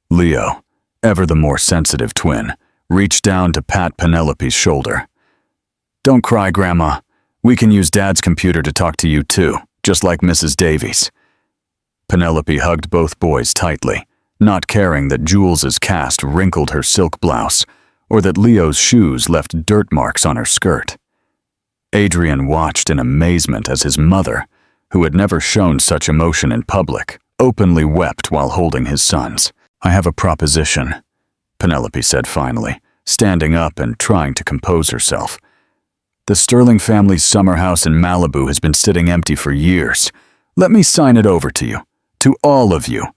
Leo, ever the more sensitive twin, reached down to pat Penelope's shoulder. "Don't cry, Grandma. We can use Dad's computer to talk to you too, just like Mrs. Davies." Penelope hugged both boys tightly, not caring that Jules's cast wrinkled her silk blouse or that Leo's shoes left dirt marks on her skirt. Adrian watched in amazement as his mother, who had never shown such emotion in public, openly wept while holding his sons. "I have a proposition," Penelope said finally, standing up and trying to compose herself. "The Sterling family's summer house in Malibu has been sitting empty for years. Let me sign it over to you, to all of you.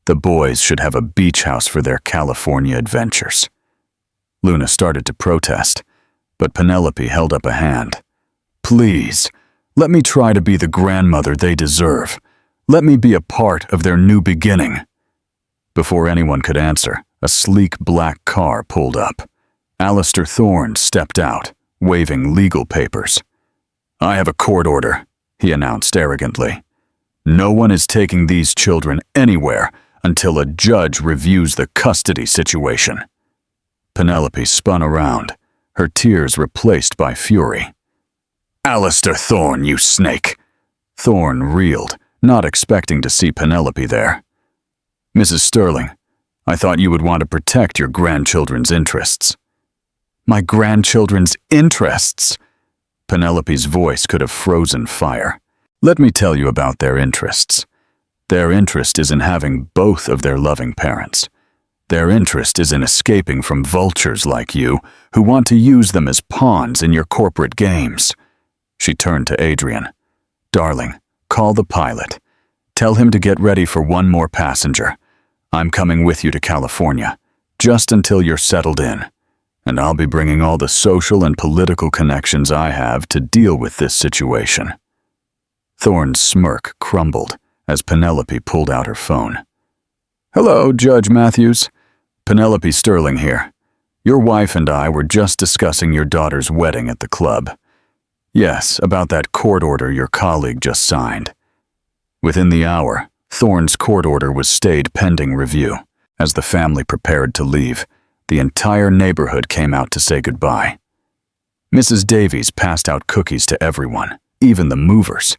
The boys should have a beach house for their California adventures." Luna started to protest, but Penelope held up a hand. "Please, let me try to be the grandmother they deserve. Let me be a part of their new beginning." Before anyone could answer, a sleek black car pulled up. Alistair Thorne stepped out, waving legal papers. "I have a court order," he announced arrogantly. "No one is taking these children anywhere until a judge reviews the custody situation." Penelope spun around, her tears replaced by fury. "Alistair Thorne, you snake!" Thorne reeled, not expecting to see Penelope there. "Mrs. Sterling, I thought you would want to protect your grandchildren's interests." "My grandchildren's interests?" Penelope's voice could have frozen fire. "Let me tell you about their interests. Their interest is in having both of their loving parents. Their interest is in escaping from vultures like you who want to use them as pawns in your corporate games." She turned to Adrian. "Darling, call the pilot. Tell him to get ready for one more passenger. I'm coming with you to California, just until you're settled in. And I'll be bringing all the social and political connections I have to deal with this situation." Thorne's smirk crumbled as Penelope pulled out her phone. "Hello, Judge Matthews. Penelope Sterling here. Your wife and I were just discussing your daughter's wedding at the club. Yes, about that court order your colleague just signed." Within the hour, Thorne's court order was stayed pending review. As the family prepared to leave, the entire neighborhood came out to say goodbye. Mrs. Davies passed out cookies to everyone, even the movers.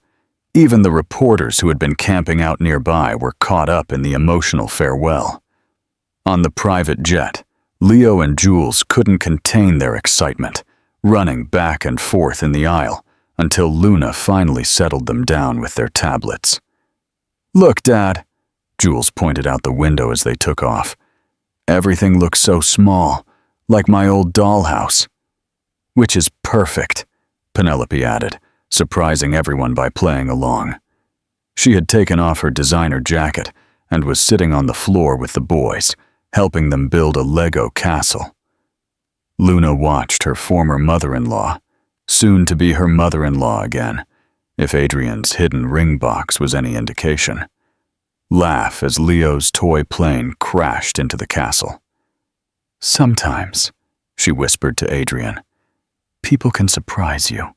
Even the reporters who had been camping out nearby were caught up in the emotional farewell. On the private jet, Leo and Jules couldn't contain their excitement, running back and forth in the aisle until Luna finally settled them down with their tablets. "Look, Dad," Jules pointed out the window as they took off. "Everything looks so small, like my old dollhouse." "Which is perfect," Penelope added, surprising everyone by playing along. She had taken off her designer jacket and was sitting on the floor with the boys, helping them build a Lego castle. Luna watched her former mother-in-law, soon to be her mother-in-law again, if Adrian's hidden ring box was any indication, laugh as Leo's toy plane crashed into the castle. "Sometimes," she whispered to Adrian, "people can surprise you."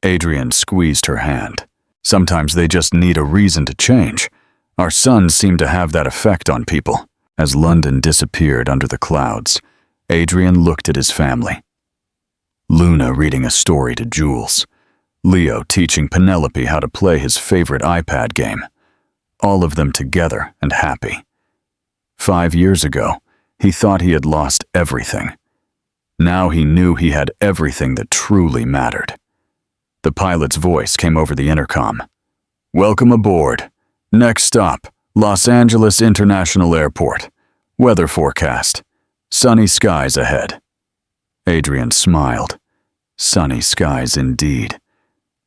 Adrian squeezed her hand. "Sometimes they just need a reason to change. Our sons seem to have that effect on people." As London disappeared under the clouds, Adrian looked at his family. Luna reading a story to Jules. Leo teaching Penelope how to play his favorite iPad game. All of them together and happy. 5 years ago, he thought he had lost everything. Now he knew he had everything that truly mattered. The pilot's voice came over the intercom. "Welcome aboard. Next stop, Los Angeles International Airport. Weather forecast. Sunny skies ahead." Adrian smiled. Sunny skies indeed.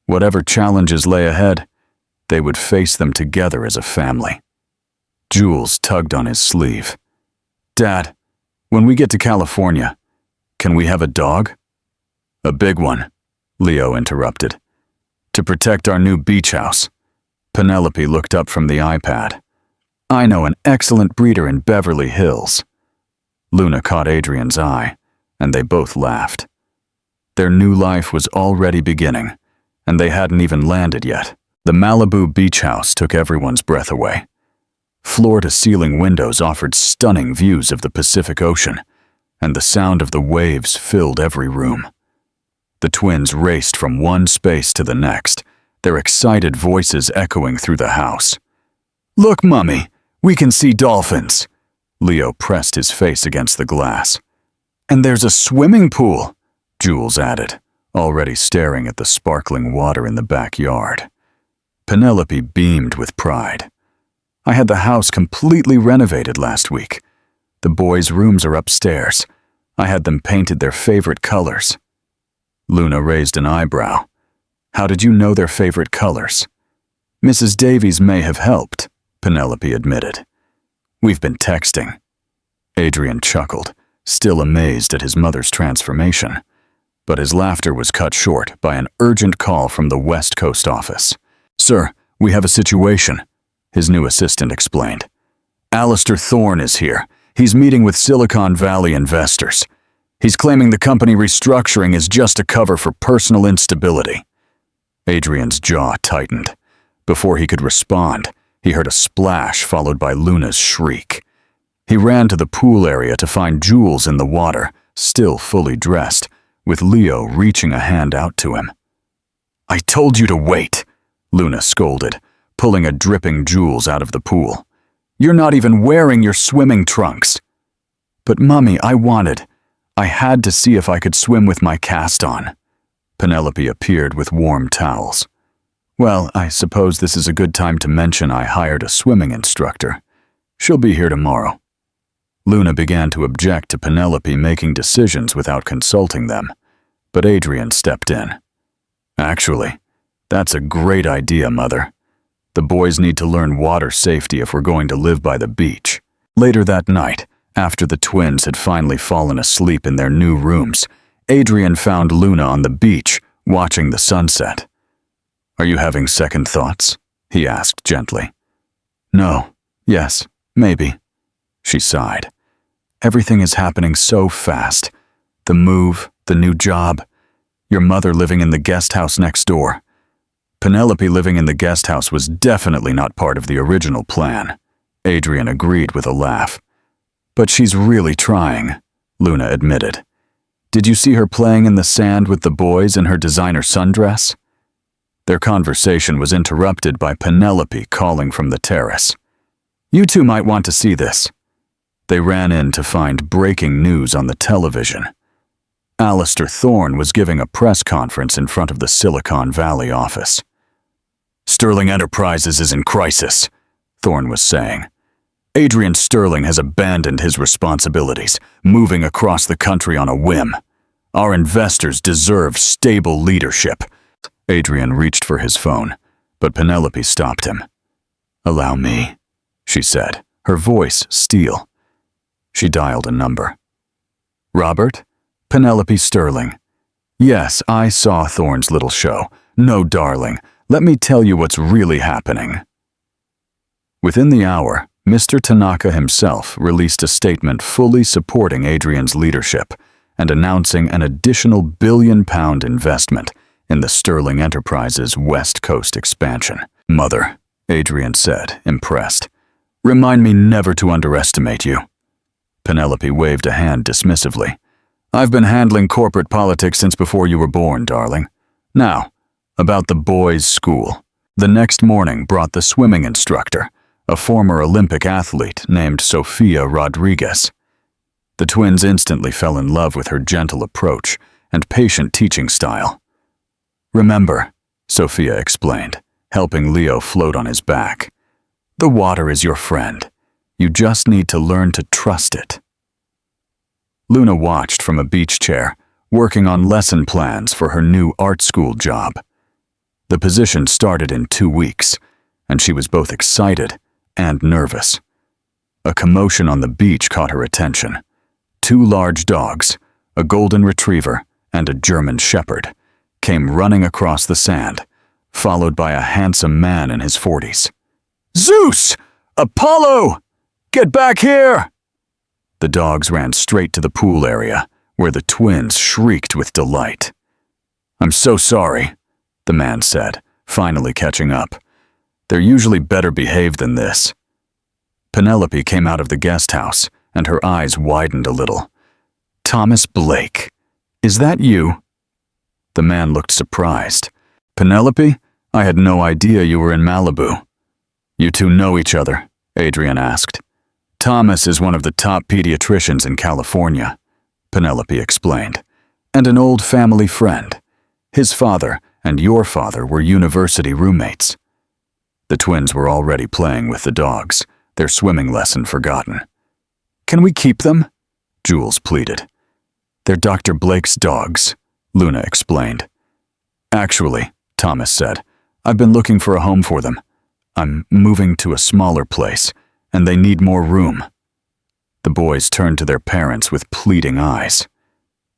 Whatever challenges lay ahead, they would face them together as a family. Jules tugged on his sleeve. "Dad, when we get to California, can we have a dog?" "A big one," Leo interrupted. "To protect our new beach house." Penelope looked up from the iPad. "I know an excellent breeder in Beverly Hills." Luna caught Adrian's eye, and they both laughed. Their new life was already beginning, and they hadn't even landed yet. The Malibu beach house took everyone's breath away. Floor-to-ceiling windows offered stunning views of the Pacific Ocean, and the sound of the waves filled every room. The twins raced from one space to the next, their excited voices echoing through the house. "Look, Mummy, we can see dolphins." Leo pressed his face against the glass. "And there's a swimming pool," Jules added, already staring at the sparkling water in the backyard. Penelope beamed with pride. "I had the house completely renovated last week. The boys' rooms are upstairs. I had them painted their favorite colors." Luna raised an eyebrow. "How did you know their favorite colors?" "Mrs. Davies may have helped," Penelope admitted. "We've been texting." Adrian chuckled, still amazed at his mother's transformation. But his laughter was cut short by an urgent call from the West Coast office. "Sir, we have a situation," his new assistant explained. "Alistair Thorne is here. He's meeting with Silicon Valley investors. He's claiming the company restructuring is just a cover for personal instability." Adrian's jaw tightened. Before he could respond, he heard a splash followed by Luna's shriek. He ran to the pool area to find Jules in the water, still fully dressed, with Leo reaching a hand out to him. "I told you to wait," Luna scolded, pulling a dripping Jules out of the pool. "You're not even wearing your swimming trunks." "But Mummy, I had to see if I could swim with my cast on." Penelope appeared with warm towels. "Well, I suppose this is a good time to mention I hired a swimming instructor. She'll be here tomorrow." Luna began to object to Penelope making decisions without consulting them, but Adrian stepped in. "Actually, that's a great idea, Mother. The boys need to learn water safety if we're going to live by the beach." Later that night, after the twins had finally fallen asleep in their new rooms, Adrian found Luna on the beach, watching the sunset. "Are you having second thoughts?" he asked gently. "No, yes, maybe," she sighed. "Everything is happening so fast. The move, the new job, your mother living in the guest house next door. Penelope living in the guest house was definitely not part of the original plan," Adrian agreed with a laugh. "But she's really trying," Luna admitted. "Did you see her playing in the sand with the boys in her designer sundress?" Their conversation was interrupted by Penelope calling from the terrace. "You two might want to see this." They ran in to find breaking news on the television. Alistair Thorne was giving a press conference in front of the Silicon Valley office. "Sterling Enterprises is in crisis," Thorne was saying. "Adrian Sterling has abandoned his responsibilities, moving across the country on a whim. Our investors deserve stable leadership." Adrian reached for his phone, but Penelope stopped him. "Allow me," she said, her voice steel. She dialed a number. "Robert? Penelope Sterling. Yes, I saw Thorne's little show. No, darling, let me tell you what's really happening." Within the hour, Mr. Tanaka himself released a statement fully supporting Adrian's leadership and announcing an additional £1 billion investment in the Sterling Enterprises West Coast expansion. "Mother," Adrian said, impressed, "remind me never to underestimate you." Penelope waved a hand dismissively. "I've been handling corporate politics since before you were born, darling. Now, about the boys' school." The next morning brought the swimming instructor, a former Olympic athlete named Sofia Rodriguez. The twins instantly fell in love with her gentle approach and patient teaching style. "Remember," Sofia explained, helping Leo float on his back, "the water is your friend. You just need to learn to trust it." Luna watched from a beach chair, working on lesson plans for her new art school job. The position started in 2 weeks, and she was both excited and nervous. A commotion on the beach caught her attention. 2 large dogs, a golden retriever and a German shepherd, came running across the sand, followed by a handsome man in his 40s. "Zeus! Apollo! Get back here!" The dogs ran straight to the pool area, where the twins shrieked with delight. "I'm so sorry," the man said, finally catching up. "They're usually better behaved than this." Penelope came out of the guest house, and her eyes widened a little. "Thomas Blake, is that you?" The man looked surprised. "Penelope, I had no idea you were in Malibu." "You two know each other?" Adrian asked. "Thomas is one of the top pediatricians in California," Penelope explained, "and an old family friend. His father and your father were university roommates." The twins were already playing with the dogs, their swimming lesson forgotten. "Can we keep them?" Jules pleaded. "They're Dr. Blake's dogs," Luna explained. "Actually," Thomas said, "I've been looking for a home for them. I'm moving to a smaller place, and they need more room." The boys turned to their parents with pleading eyes.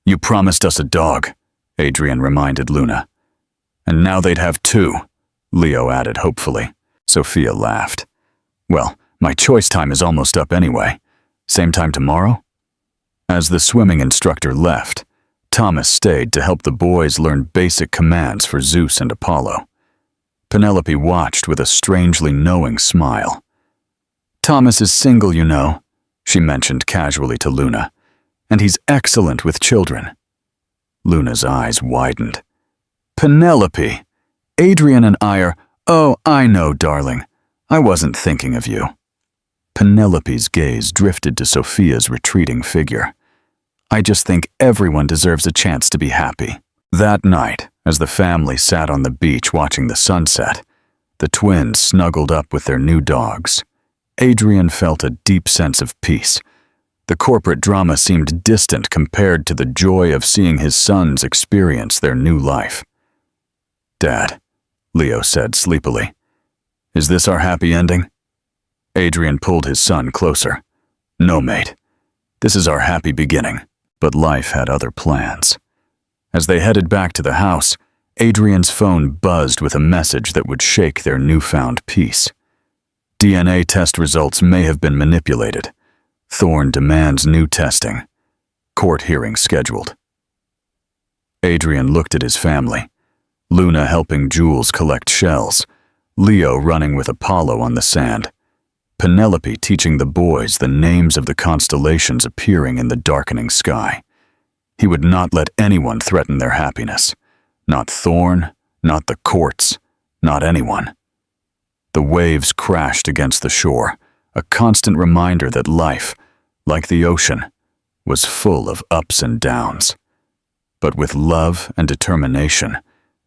"You promised us a dog," Adrian reminded Luna. "And now they'd have 2, Leo added hopefully. Sophia laughed. "Well, my choice time is almost up anyway. Same time tomorrow?" As the swimming instructor left, Thomas stayed to help the boys learn basic commands for Zeus and Apollo. Penelope watched with a strangely knowing smile. "Thomas is single, you know," she mentioned casually to Luna, "and he's excellent with children." Luna's eyes widened. "Penelope, Adrian and I are—" "Oh, I know, darling. I wasn't thinking of you." Penelope's gaze drifted to Sophia's retreating figure. "I just think everyone deserves a chance to be happy." That night, as the family sat on the beach watching the sunset, the twins snuggled up with their new dogs. Adrian felt a deep sense of peace. The corporate drama seemed distant compared to the joy of seeing his sons experience their new life. "Dad," Leo said sleepily, "is this our happy ending?" Adrian pulled his son closer. "No, mate. This is our happy beginning." But life had other plans. As they headed back to the house, Adrian's phone buzzed with a message that would shake their newfound peace. DNA test results may have been manipulated. Thorne demands new testing. Court hearing scheduled. Adrian looked at his family. Luna helping Jules collect shells. Leo running with Apollo on the sand. Penelope teaching the boys the names of the constellations appearing in the darkening sky. He would not let anyone threaten their happiness. Not Thorne, not the courts, not anyone. The waves crashed against the shore, a constant reminder that life, like the ocean, was full of ups and downs. But with love and determination,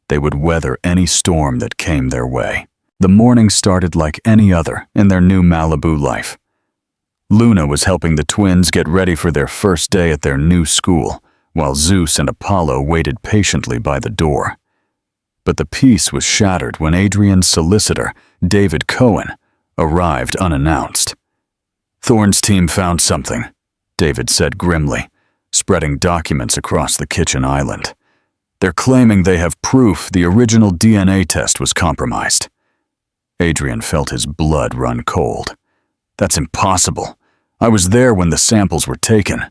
they would weather any storm that came their way. The morning started like any other in their new Malibu life. Luna was helping the twins get ready for their first day at their new school, while Zeus and Apollo waited patiently by the door. But the peace was shattered when Adrian's solicitor, David Cohen, arrived unannounced. "Thorne's team found something," David said grimly, spreading documents across the kitchen island. "They're claiming they have proof the original DNA test was compromised." Adrian felt his blood run cold. "That's impossible. I was there when the samples were taken.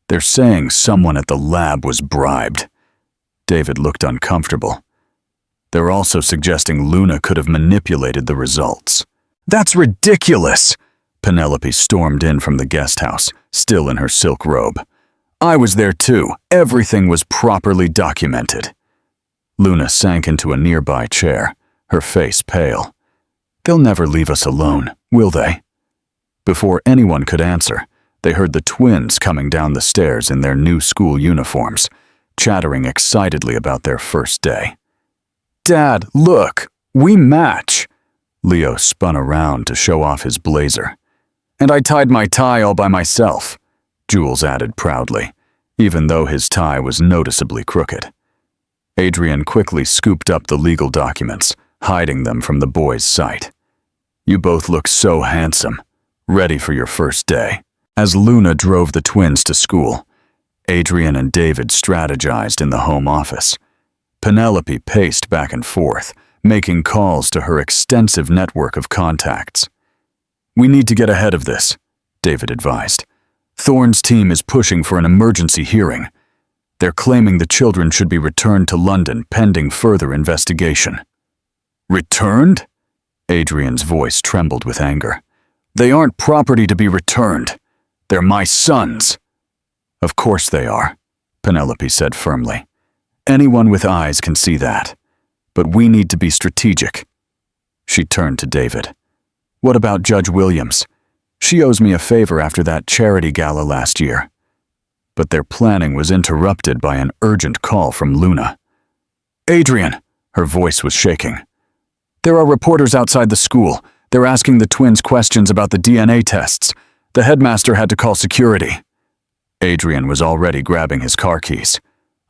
They're saying someone at the lab was bribed." David looked uncomfortable. "They're also suggesting Luna could have manipulated the results." "That's ridiculous!" Penelope stormed in from the guest house, still in her silk robe. "I was there too. Everything was properly documented." Luna sank into a nearby chair, her face pale. "They'll never leave us alone, will they?" Before anyone could answer, they heard the twins coming down the stairs in their new school uniforms, chattering excitedly about their first day. "Dad, look! We match!" Leo spun around to show off his blazer. "And I tied my tie all by myself," Jules added proudly, even though his tie was noticeably crooked. Adrian quickly scooped up the legal documents, hiding them from the boys' sight. "You both look so handsome, ready for your first day." As Luna drove the twins to school, Adrian and David strategized in the home office. Penelope paced back and forth, making calls to her extensive network of contacts. "We need to get ahead of this," David advised. "Thorne's team is pushing for an emergency hearing. They're claiming the children should be returned to London pending further investigation." "Returned?" Adrian's voice trembled with anger. "They aren't property to be returned. They're my sons." "Of course they are," Penelope said firmly. "Anyone with eyes can see that. But we need to be strategic." She turned to David. "What about Judge Williams? She owes me a favor after that charity gala last year." But their planning was interrupted by an urgent call from Luna. "Adrian," her voice was shaking. "There are reporters outside the school. They're asking the twins questions about the DNA tests. The headmaster had to call security." Adrian was already grabbing his car keys.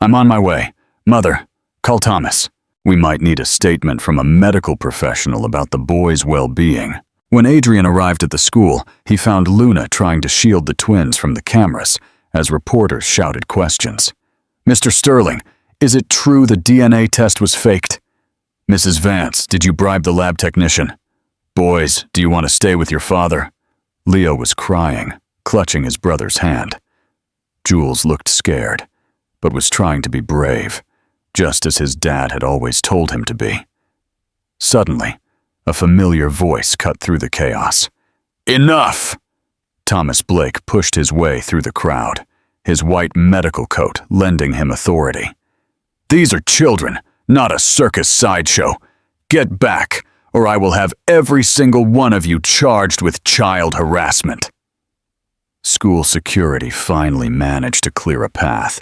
"I'm on my way. Mother, call Thomas. We might need a statement from a medical professional about the boys' well-being." When Adrian arrived at the school, he found Luna trying to shield the twins from the cameras as reporters shouted questions. "Mr. Sterling, is it true the DNA test was faked? Mrs. Vance, did you bribe the lab technician? Boys, do you want to stay with your father?" Leo was crying, clutching his brother's hand. Jules looked scared, but was trying to be brave, just as his dad had always told him to be. Suddenly, a familiar voice cut through the chaos. "Enough!" Thomas Blake pushed his way through the crowd, his white medical coat lending him authority. "These are children, not a circus sideshow. Get back, or I will have every single one of you charged with child harassment." School security finally managed to clear a path,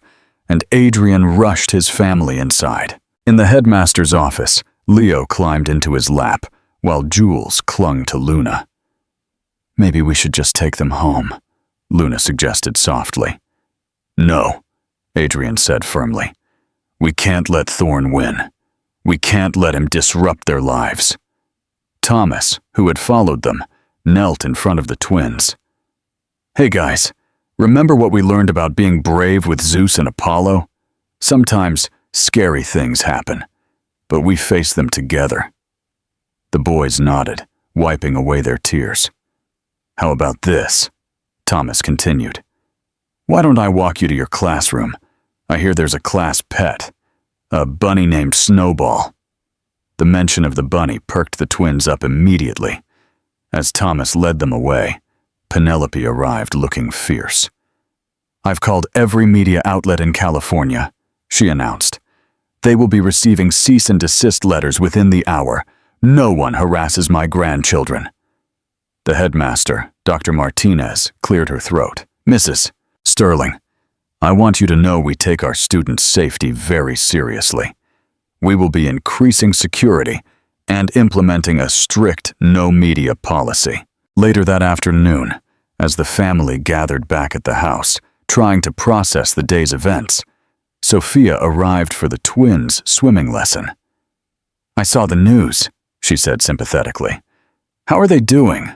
and Adrian rushed his family inside. In the headmaster's office, Leo climbed into his lap, while Jules clung to Luna. "Maybe we should just take them home," Luna suggested softly. "No," Adrian said firmly. "We can't let Thorne win. We can't let him disrupt their lives." Thomas, who had followed them, knelt in front of the twins. "Hey guys, remember what we learned about being brave with Zeus and Apollo? Sometimes scary things happen, but we face them together." The boys nodded, wiping away their tears. "How about this?" Thomas continued. "Why don't I walk you to your classroom? I hear there's a class pet, a bunny named Snowball." The mention of the bunny perked the twins up immediately. As Thomas led them away, Penelope arrived looking fierce. "I've called every media outlet in California," she announced. "They will be receiving cease and desist letters within the hour. No one harasses my grandchildren." The headmaster, Dr. Martinez, cleared her throat. Mrs. Sterling, I want you to know we take our students' safety very seriously. We will be increasing security and implementing a strict no-media policy. Later that afternoon, as the family gathered back at the house, trying to process the day's events, Sophia arrived for the twins' swimming lesson. I saw the news, she said sympathetically. How are they doing?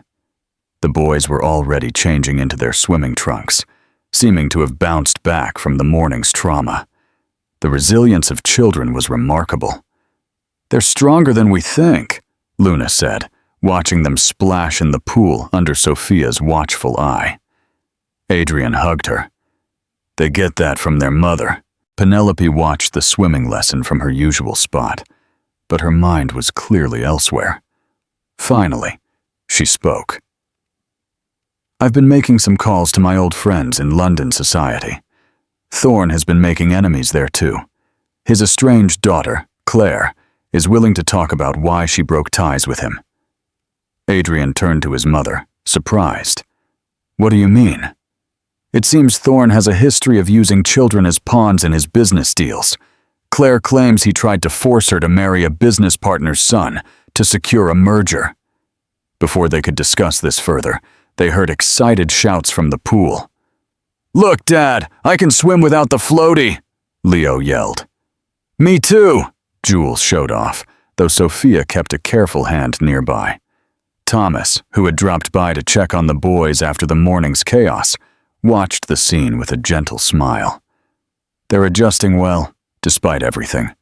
The boys were already changing into their swimming trunks, seeming to have bounced back from the morning's trauma. The resilience of children was remarkable. They're stronger than we think, Luna said, watching them splash in the pool under Sophia's watchful eye. Adrian hugged her. They get that from their mother. Penelope watched the swimming lesson from her usual spot, but her mind was clearly elsewhere. Finally, she spoke. I've been making some calls to my old friends in London society. Thorne has been making enemies there too. His estranged daughter, Claire, is willing to talk about why she broke ties with him. Adrian turned to his mother, surprised. What do you mean? It seems Thorne has a history of using children as pawns in his business deals. Claire claims he tried to force her to marry a business partner's son to secure a merger. Before they could discuss this further, they heard excited shouts from the pool. Look, Dad, I can swim without the floaty, Leo yelled. Me too, Jules showed off, though Sophia kept a careful hand nearby. Thomas, who had dropped by to check on the boys after the morning's chaos, watched the scene with a gentle smile. They're adjusting well, despite everything.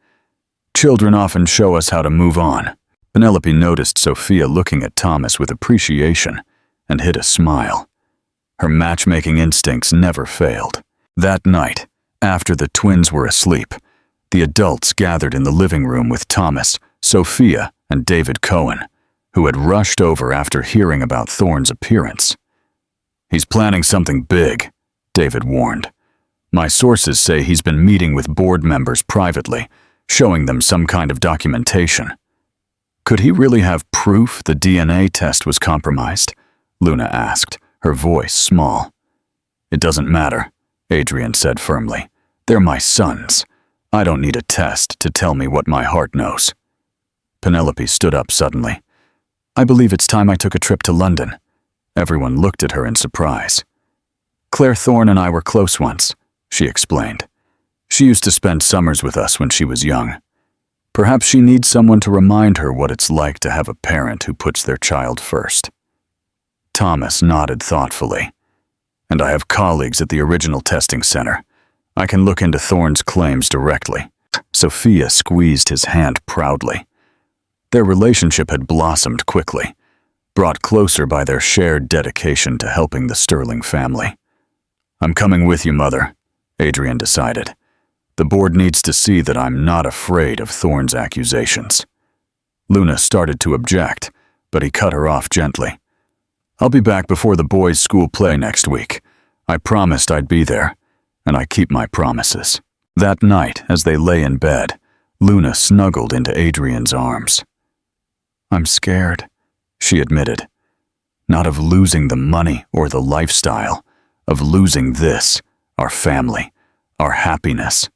Children often show us how to move on. Penelope noticed Sophia looking at Thomas with appreciation and hid a smile. Her matchmaking instincts never failed. That night, after the twins were asleep, the adults gathered in the living room with Thomas, Sophia, and David Cohen, who had rushed over after hearing about Thorne's appearance. He's planning something big, David warned. My sources say he's been meeting with board members privately, showing them some kind of documentation. Could he really have proof the DNA test was compromised? Luna asked, her voice small. It doesn't matter, Adrian said firmly. They're my sons. I don't need a test to tell me what my heart knows. Penelope stood up suddenly. I believe it's time I took a trip to London. Everyone looked at her in surprise. Claire Thorne and I were close once, she explained. She used to spend summers with us when she was young. Perhaps she needs someone to remind her what it's like to have a parent who puts their child first. Thomas nodded thoughtfully. And I have colleagues at the original testing center. I can look into Thorne's claims directly. Sophia squeezed his hand proudly. Their relationship had blossomed quickly, brought closer by their shared dedication to helping the Sterling family. I'm coming with you, Mother, Adrian decided. The board needs to see that I'm not afraid of Thorne's accusations. Luna started to object, but he cut her off gently. I'll be back before the boys' school play next week. I promised I'd be there, and I keep my promises. That night, as they lay in bed, Luna snuggled into Adrian's arms. I'm scared, she admitted. Not of losing the money or the lifestyle, of losing this, our family, our happiness.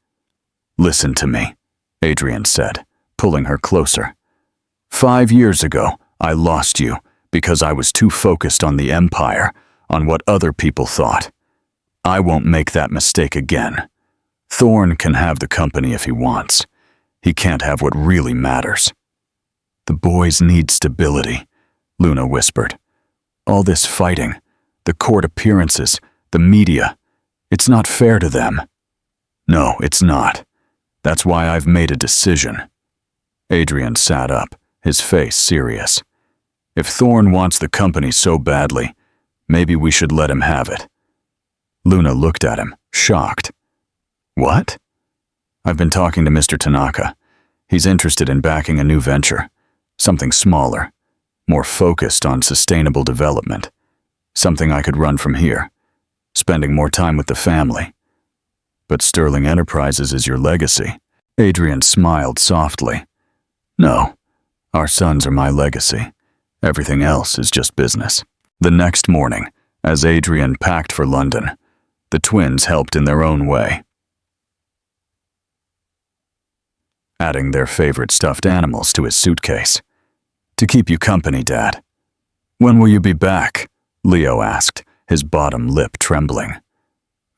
Listen to me, Adrian said, pulling her closer. 5 years ago, I lost you because I was too focused on the empire, on what other people thought. I won't make that mistake again. Thorne can have the company if he wants. He can't have what really matters. The boys need stability, Luna whispered. All this fighting, the court appearances, the media, it's not fair to them. No, it's not. That's why I've made a decision. Adrian sat up, his face serious. If Thorne wants the company so badly, maybe we should let him have it. Luna looked at him, shocked. What? I've been talking to Mr. Tanaka. He's interested in backing a new venture, something smaller, more focused on sustainable development, something I could run from here, spending more time with the family. But Sterling Enterprises is your legacy. Adrian smiled softly. No, our sons are my legacy. Everything else is just business. The next morning, as Adrian packed for London, the twins helped in their own way, adding their favorite stuffed animals to his suitcase. "To keep you company, Dad." "When will you be back?" Leo asked, his bottom lip trembling.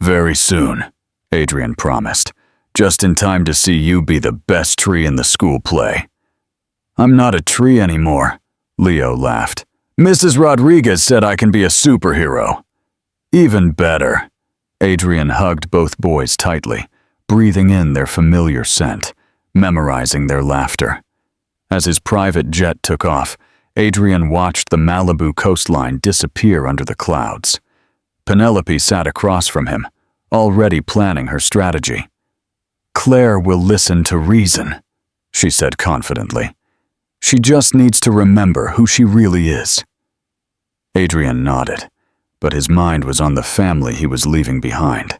"Very soon," Adrian promised, "just in time to see you be the best tree in the school play." "I'm not a tree anymore," Leo laughed. "Mrs. Rodriguez said I can be a superhero." "Even better." Adrian hugged both boys tightly, breathing in their familiar scent, memorizing their laughter. As his private jet took off, Adrian watched the Malibu coastline disappear under the clouds. Penelope sat across from him, already planning her strategy. "Claire will listen to reason," she said confidently. "She just needs to remember who she really is." Adrian nodded, but his mind was on the family he was leaving behind.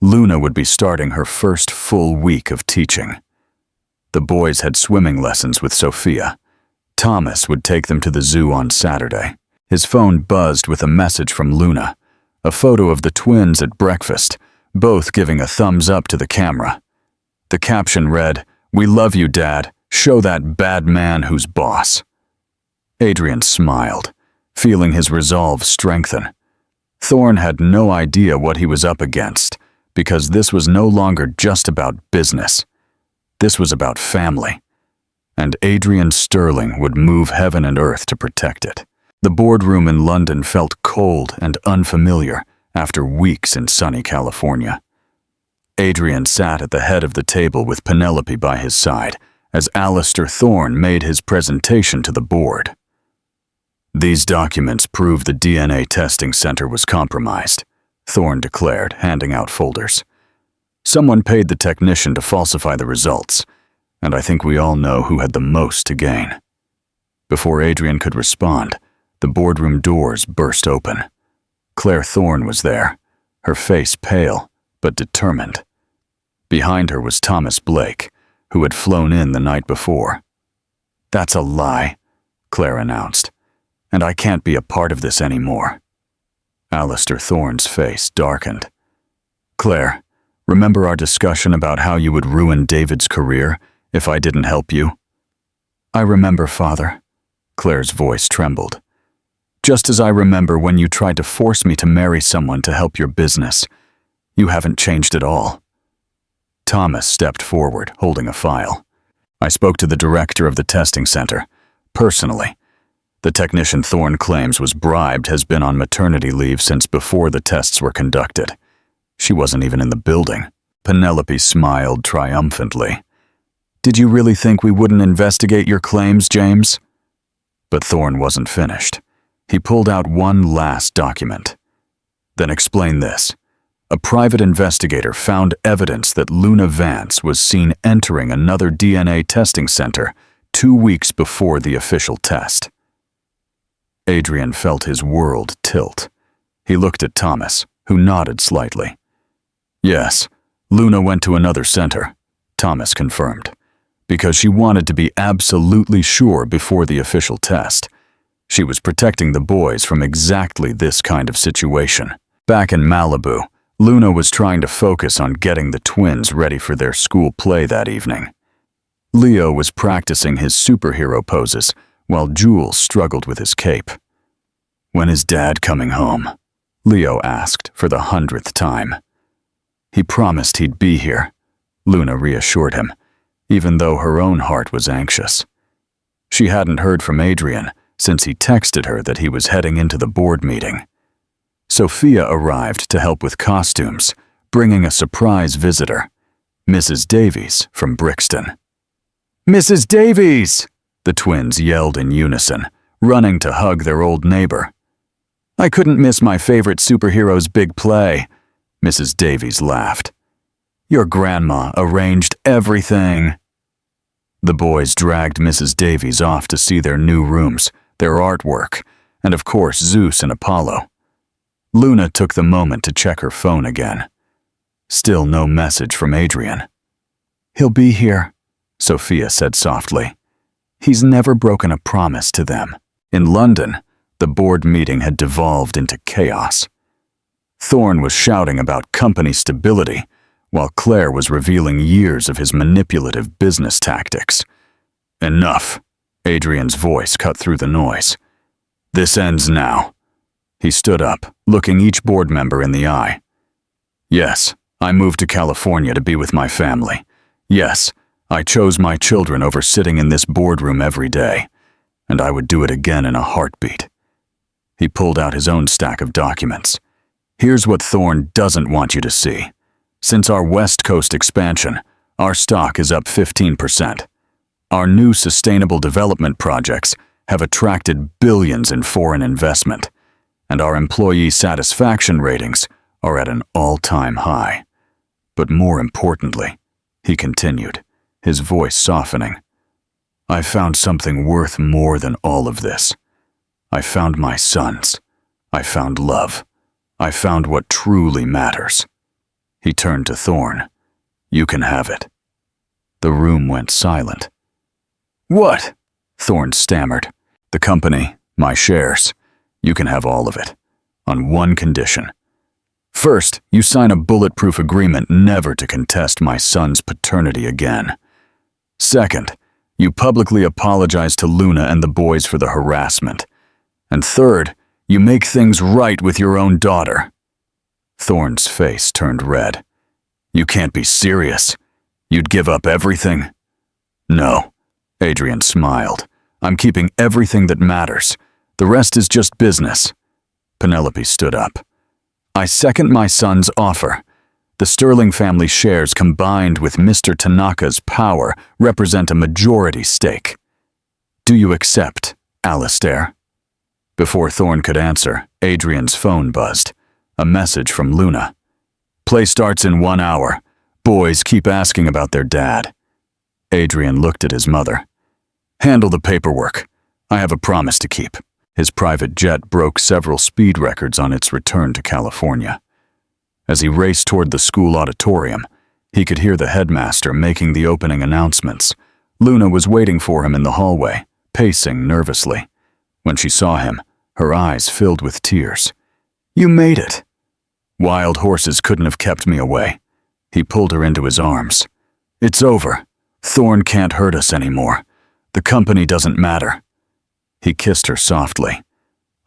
Luna would be starting her first full week of teaching. The boys had swimming lessons with Sophia. Thomas would take them to the zoo on Saturday. His phone buzzed with a message from Luna, a photo of the twins at breakfast, both giving a thumbs up to the camera. The caption read, "We love you, Dad. Show that bad man who's boss." Adrian smiled, feeling his resolve strengthen. Thorne had no idea what he was up against, because this was no longer just about business. This was about family, and Adrian Sterling would move heaven and earth to protect it. The boardroom in London felt cold and unfamiliar after weeks in sunny California. Adrian sat at the head of the table with Penelope by his side as Alistair Thorne made his presentation to the board. "These documents prove the DNA testing center was compromised," Thorne declared, handing out folders. "Someone paid the technician to falsify the results, and I think we all know who had the most to gain." Before Adrian could respond, the boardroom doors burst open. Claire Thorne was there, her face pale but determined. Behind her was Thomas Blake, who had flown in the night before. "That's a lie," Claire announced, "and I can't be a part of this anymore." Alistair Thorne's face darkened. "Claire, remember our discussion about how you would ruin David's career if I didn't help you?" "I remember, Father." Claire's voice trembled. "Just as I remember when you tried to force me to marry someone to help your business. You haven't changed at all." Thomas stepped forward, holding a file. "I spoke to the director of the testing center, personally. The technician Thorne claims was bribed has been on maternity leave since before the tests were conducted. She wasn't even in the building." Penelope smiled triumphantly. "Did you really think we wouldn't investigate your claims, James?" But Thorne wasn't finished. He pulled out one last document. "Then explain this. A private investigator found evidence that Luna Vance was seen entering another DNA testing center 2 weeks before the official test." Adrian felt his world tilt. He looked at Thomas, who nodded slightly. "Yes, Luna went to another center," Thomas confirmed, "because she wanted to be absolutely sure before the official test. She was protecting the boys from exactly this kind of situation. Back in Malibu, Luna was trying to focus on getting the twins ready for their school play that evening. Leo was practicing his superhero poses while Jules struggled with his cape. "When is Dad coming home?" Leo asked for the 100th time. "He promised he'd be here," Luna reassured him, even though her own heart was anxious. She hadn't heard from Adrian since he texted her that he was heading into the board meeting. Sophia arrived to help with costumes, bringing a surprise visitor, Mrs. Davies from Brixton. "Mrs. Davies!" the twins yelled in unison, running to hug their old neighbor. "I couldn't miss my favorite superhero's big play," Mrs. Davies laughed. "Your grandma arranged everything." The boys dragged Mrs. Davies off to see their new rooms, their artwork, and of course Zeus and Apollo. Luna took the moment to check her phone again. Still no message from Adrian. "He'll be here," Sophia said softly. "He's never broken a promise to them." In London, The board meeting had devolved into chaos. Thorne was shouting about company stability, while Claire was revealing years of his manipulative business tactics. "Enough," Adrian's voice cut through the noise. "This ends now." He stood up, looking each board member in the eye. "Yes, I moved to California to be with my family. Yes, I chose my children over sitting in this boardroom every day, and I would do it again in a heartbeat." He pulled out his own stack of documents. "Here's what Thorne doesn't want you to see. Since our West Coast expansion, our stock is up 15%. Our new sustainable development projects have attracted billions in foreign investment, and our employee satisfaction ratings are at an all-time high. But more importantly," he continued, his voice softening, "I found something worth more than all of this. I found my sons. I found love. I found what truly matters." He turned to Thorne. "You can have it." The room went silent. "What?" Thorne stammered. "The company, my shares. You can have all of it, on one condition. First, you sign a bulletproof agreement never to contest my son's paternity again. Second, you publicly apologize to Luna and the boys for the harassment. And third, you make things right with your own daughter." Thorne's face turned red. "You can't be serious. You'd give up everything?" "No," Adrian smiled. "I'm keeping everything that matters. The rest is just business." Penelope stood up. "I second my son's offer. The Sterling family shares combined with Mr. Tanaka's power represent a majority stake. Do you accept, Alistair?" Before Thorne could answer, Adrian's phone buzzed. A message from Luna. "Play starts in 1 hour. Boys keep asking about their dad." Adrian looked at his mother. "Handle the paperwork. I have a promise to keep." His private jet broke several speed records on its return to California. As he raced toward the school auditorium, he could hear the headmaster making the opening announcements. Luna was waiting for him in the hallway, pacing nervously. When she saw him, her eyes filled with tears. "You made it." "Wild horses couldn't have kept me away." He pulled her into his arms. "It's over. Thorne can't hurt us anymore. The company doesn't matter." He kissed her softly.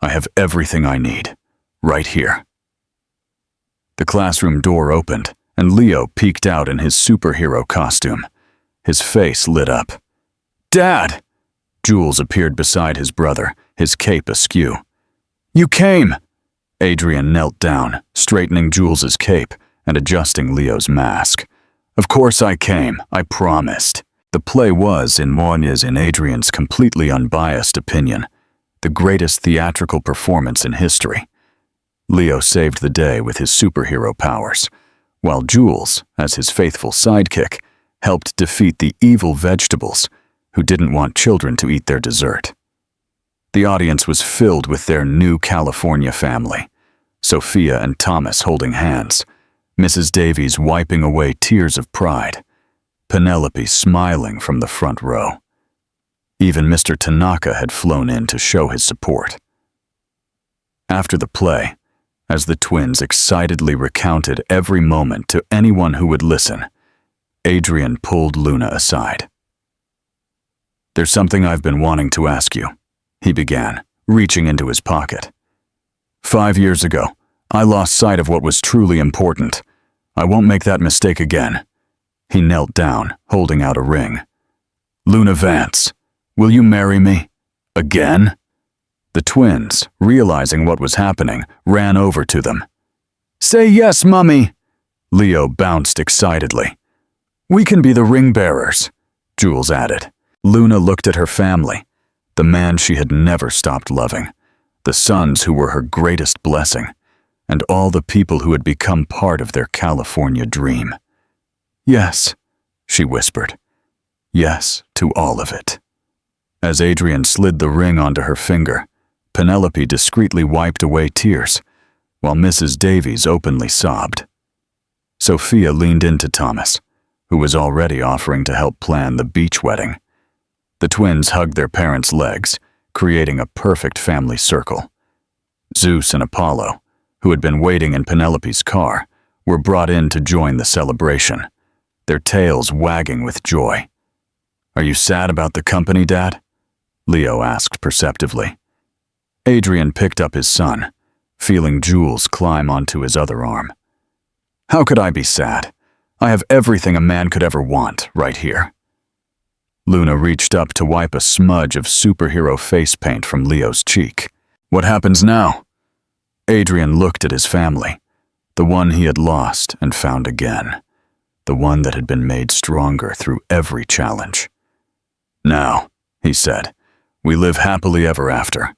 "I have everything I need, right here." The classroom door opened, and Leo peeked out in his superhero costume. His face lit up. "Dad!" Jules appeared beside his brother, his cape askew. "You came!" Adrian knelt down, straightening Jules's cape and adjusting Leo's mask. "Of course I came, I promised." The play was, in Adrian's completely unbiased opinion, the greatest theatrical performance in history. Leo saved the day with his superhero powers, while Jules, as his faithful sidekick, helped defeat the evil vegetables who didn't want children to eat their dessert. The audience was filled with their new California family, Sophia and Thomas holding hands, Mrs. Davies wiping away tears of pride, Penelope smiling from the front row. Even Mr. Tanaka had flown in to show his support. After the play, as the twins excitedly recounted every moment to anyone who would listen, Adrian pulled Luna aside. "There's something I've been wanting to ask you," he began, reaching into his pocket. 5 years ago, I lost sight of what was truly important. I won't make that mistake again." He knelt down, holding out a ring. "Luna Vance, will you marry me? Again?" The twins, realizing what was happening, ran over to them. "Say yes, Mummy!" Leo bounced excitedly. "We can be the ring bearers," Jules added. Luna looked at her family, the man she had never stopped loving, the sons who were her greatest blessing, and all the people who had become part of their California dream. "Yes," she whispered. "Yes to all of it." As Adrian slid the ring onto her finger, Penelope discreetly wiped away tears, while Mrs. Davies openly sobbed. Sophia leaned into Thomas, who was already offering to help plan the beach wedding. The twins hugged their parents' legs, creating a perfect family circle. Zeus and Apollo, who had been waiting in Penelope's car, were brought in to join the celebration, their tails wagging with joy. "Are you sad about the company, Dad?" Leo asked perceptively. Adrian picked up his son, feeling Jules climb onto his other arm. "How could I be sad? I have everything a man could ever want right here." Luna reached up to wipe a smudge of superhero face paint from Leo's cheek. "What happens now?" Adrian looked at his family, the one he had lost and found again, the one that had been made stronger through every challenge. "Now," he said, "we live happily ever after."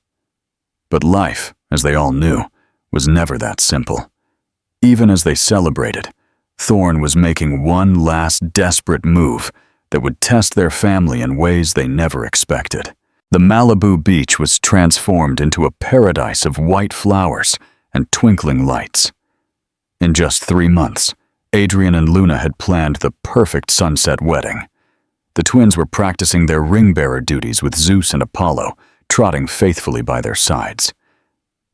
But life, as they all knew, was never that simple. Even as they celebrated, Thorn was making one last desperate move that would test their family in ways they never expected. The Malibu beach was transformed into a paradise of white flowers and twinkling lights. In just 3 months, Adrian and Luna had planned the perfect sunset wedding. The twins were practicing their ring-bearer duties with Zeus and Apollo, trotting faithfully by their sides.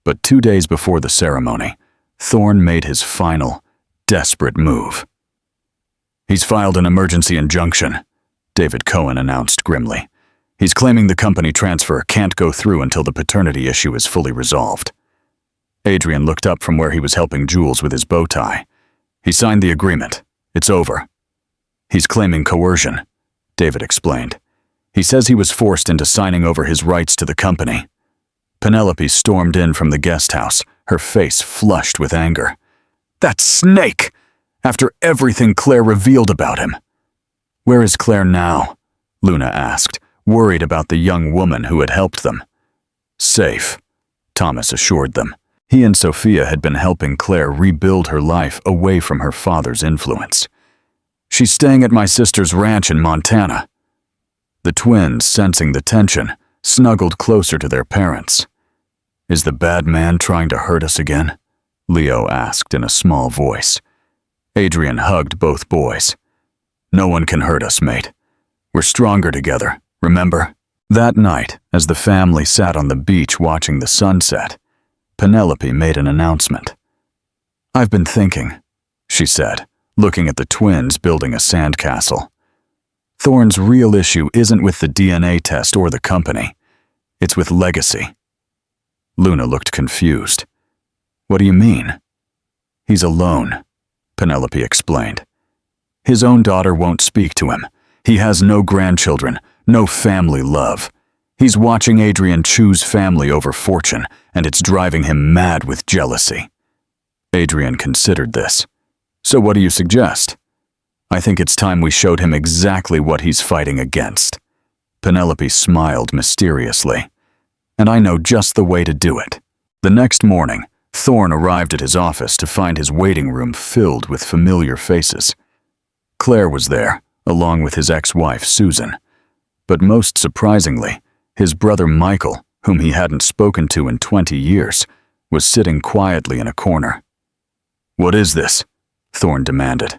But 2 days before the ceremony, Thorn made his final, desperate move. "He's filed an emergency injunction," David Cohen announced grimly. "He's claiming the company transfer can't go through until the paternity issue is fully resolved." Adrian looked up from where he was helping Jules with his bow tie. "He signed the agreement. It's over." "He's claiming coercion," David explained. "He says he was forced into signing over his rights to the company." Penelope stormed in from the guest house, her face flushed with anger. "That snake! After everything Claire revealed about him." "Where is Claire now?" Luna asked, worried about the young woman who had helped them. "Safe," Thomas assured them. He and Sophia had been helping Claire rebuild her life away from her father's influence. "She's staying at my sister's ranch in Montana." The twins, sensing the tension, snuggled closer to their parents. "Is the bad man trying to hurt us again?" Leo asked in a small voice. Adrian hugged both boys. "No one can hurt us, mate. We're stronger together, remember?" That night, as the family sat on the beach watching the sunset, Penelope made an announcement. "I've been thinking," she said, looking at the twins building a sandcastle. "Thorn's real issue isn't with the DNA test or the company. It's with legacy." Luna looked confused. "What do you mean?" "He's alone," Penelope explained. "His own daughter won't speak to him. He has no grandchildren, no family love. He's watching Adrian choose family over fortune, and it's driving him mad with jealousy." Adrian considered this. "So what do you suggest?" "I think it's time we showed him exactly what he's fighting against." Penelope smiled mysteriously. "And I know just the way to do it." The next morning, Thorn arrived at his office to find his waiting room filled with familiar faces. Claire was there, along with his ex-wife, Susan. But most surprisingly, his brother Michael, whom he hadn't spoken to in 20 years, was sitting quietly in a corner. "What is this?" Thorn demanded.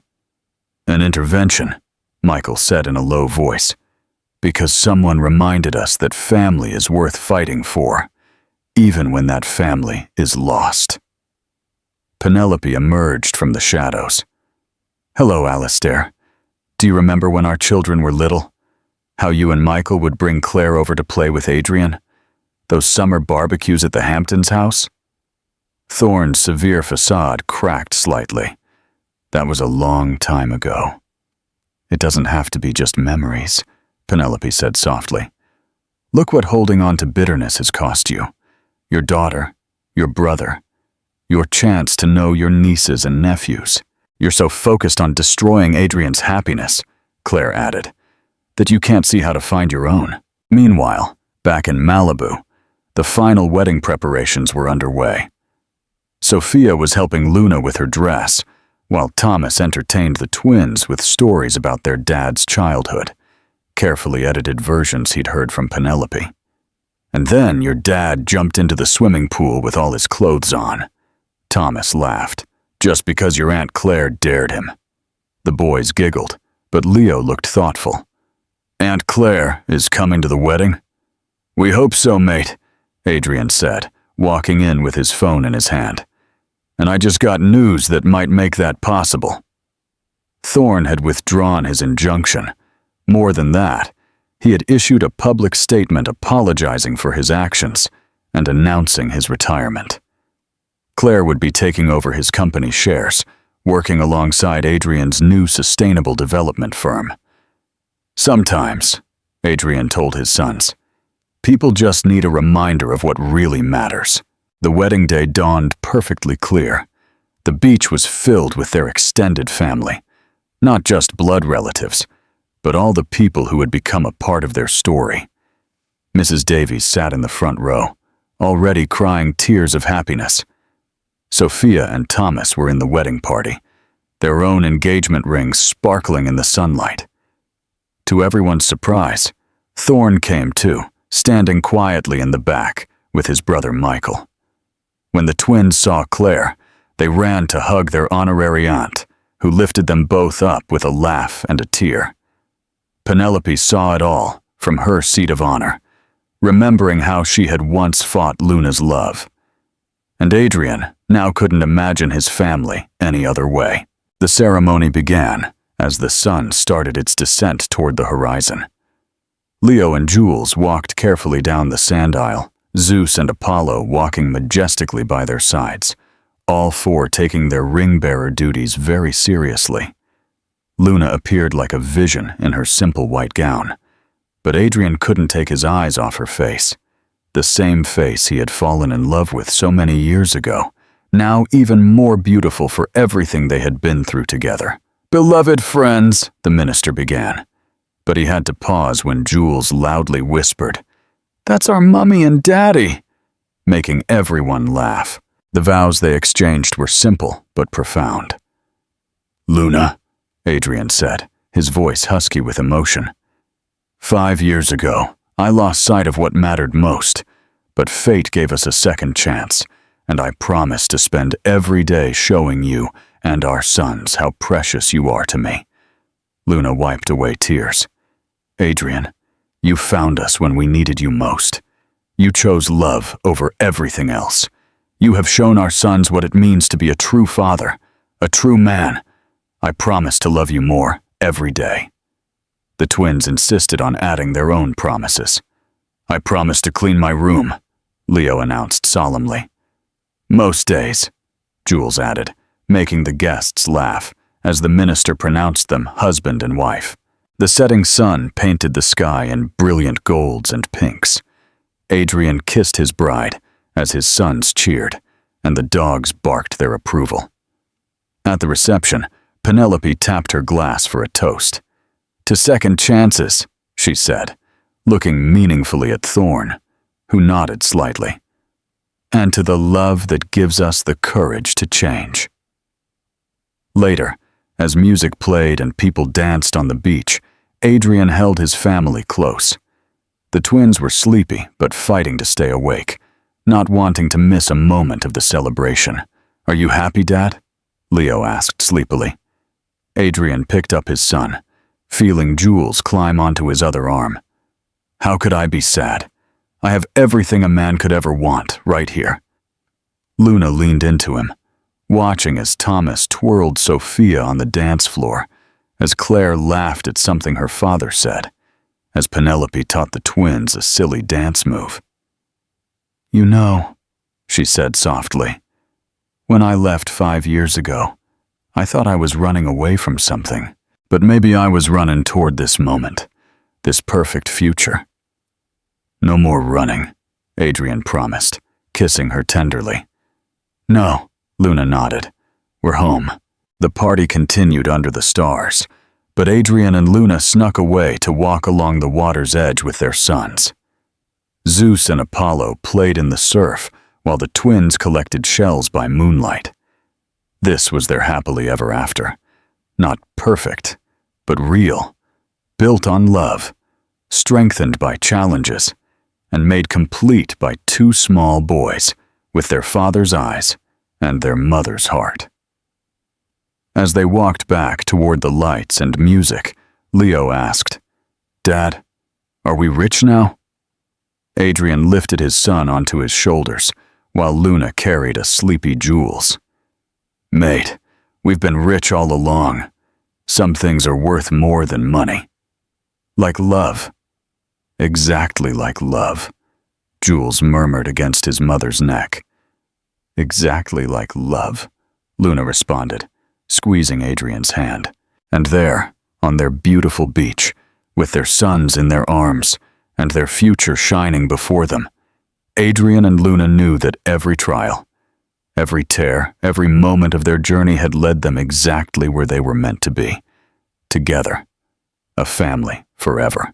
"An intervention," Michael said in a low voice, "because someone reminded us that family is worth fighting for, even when that family is lost." Penelope emerged from the shadows. "Hello, Alistair. Do you remember when our children were little? How you and Michael would bring Claire over to play with Adrian? Those summer barbecues at the Hamptons' house?" Thorn's severe facade cracked slightly. "That was a long time ago." "It doesn't have to be just memories," Penelope said softly. "Look what holding on to bitterness has cost you. Your daughter, your brother, your chance to know your nieces and nephews. You're so focused on destroying Adrian's happiness," Claire added, "that you can't see how to find your own." Meanwhile, back in Malibu, the final wedding preparations were underway. Sophia was helping Luna with her dress, while Thomas entertained the twins with stories about their dad's childhood, carefully edited versions he'd heard from Penelope. "And then your dad jumped into the swimming pool with all his clothes on," Thomas laughed, "just because your Aunt Claire dared him." The boys giggled, but Leo looked thoughtful. "Aunt Claire is coming to the wedding?" "We hope so, mate," Adrian said, walking in with his phone in his hand. "And I just got news that might make that possible." Thorne had withdrawn his injunction. More than that, he had issued a public statement apologizing for his actions and announcing his retirement. Claire would be taking over his company shares, working alongside Adrian's new sustainable development firm. "Sometimes," Adrian told his sons, "people just need a reminder of what really matters." The wedding day dawned perfectly clear. The beach was filled with their extended family, not just blood relatives, but all the people who had become a part of their story. Mrs. Davies sat in the front row, already crying tears of happiness. Sophia and Thomas were in the wedding party, their own engagement rings sparkling in the sunlight. To everyone's surprise, Thorne came too, standing quietly in the back with his brother Michael. When the twins saw Claire, they ran to hug their honorary aunt, who lifted them both up with a laugh and a tear. Penelope saw it all from her seat of honor, remembering how she had once fought Luna's love. And Adrian now couldn't imagine his family any other way. The ceremony began as the sun started its descent toward the horizon. Leo and Jules walked carefully down the sand aisle, Zeus and Apollo walking majestically by their sides, all four taking their ring-bearer duties very seriously. Luna appeared like a vision in her simple white gown, but Adrian couldn't take his eyes off her face. The same face he had fallen in love with so many years ago, now even more beautiful for everything they had been through together. "Beloved friends," the minister began, but he had to pause when Jules loudly whispered, "That's our mummy and daddy," making everyone laugh. The vows they exchanged were simple but profound. "Luna," Adrian said, his voice husky with emotion. "5 years ago, I lost sight of what mattered most, but fate gave us a second chance, and I promise to spend every day showing you and our sons how precious you are to me." Luna wiped away tears. "Adrian, you found us when we needed you most. You chose love over everything else. You have shown our sons what it means to be a true father, a true man. I promise to love you more every day." The twins insisted on adding their own promises. "I promise to clean my room," Leo announced solemnly. "Most days," Jules added, making the guests laugh as the minister pronounced them husband and wife. The setting sun painted the sky in brilliant golds and pinks. Adrian kissed his bride as his sons cheered, and the dogs barked their approval. At the reception, Penelope tapped her glass for a toast. "To second chances," she said, looking meaningfully at Thorne, who nodded slightly. "And to the love that gives us the courage to change." Later, as music played and people danced on the beach, Adrian held his family close. The twins were sleepy but fighting to stay awake, not wanting to miss a moment of the celebration. "Are you happy, Dad?" Leo asked sleepily. Adrian picked up his son, feeling Jules climb onto his other arm. "How could I be sad? I have everything a man could ever want right here." Luna leaned into him, watching as Thomas twirled Sophia on the dance floor, as Claire laughed at something her father said, as Penelope taught the twins a silly dance move. "You know," she said softly, "when I left 5 years ago, I thought I was running away from something, but maybe I was running toward this moment, this perfect future." "No more running," Adrian promised, kissing her tenderly. "No," Luna nodded. "We're home." The party continued under the stars, but Adrian and Luna snuck away to walk along the water's edge with their sons. Zeus and Apollo played in the surf while the twins collected shells by moonlight. This was their happily ever after. Not perfect, but real, built on love, strengthened by challenges, and made complete by 2 small boys with their father's eyes and their mother's heart. As they walked back toward the lights and music, Leo asked, "Dad, are we rich now?" Adrian lifted his son onto his shoulders, while Luna carried a sleepy Jules. "Mate, we've been rich all along. Some things are worth more than money. Like love." "Exactly like love," Jules murmured against his mother's neck. "Exactly like love," Luna responded, squeezing Adrian's hand. And there, on their beautiful beach, with their sons in their arms and their future shining before them, Adrian and Luna knew that every trial, every tear, every moment of their journey had led them exactly where they were meant to be. Together, a family forever.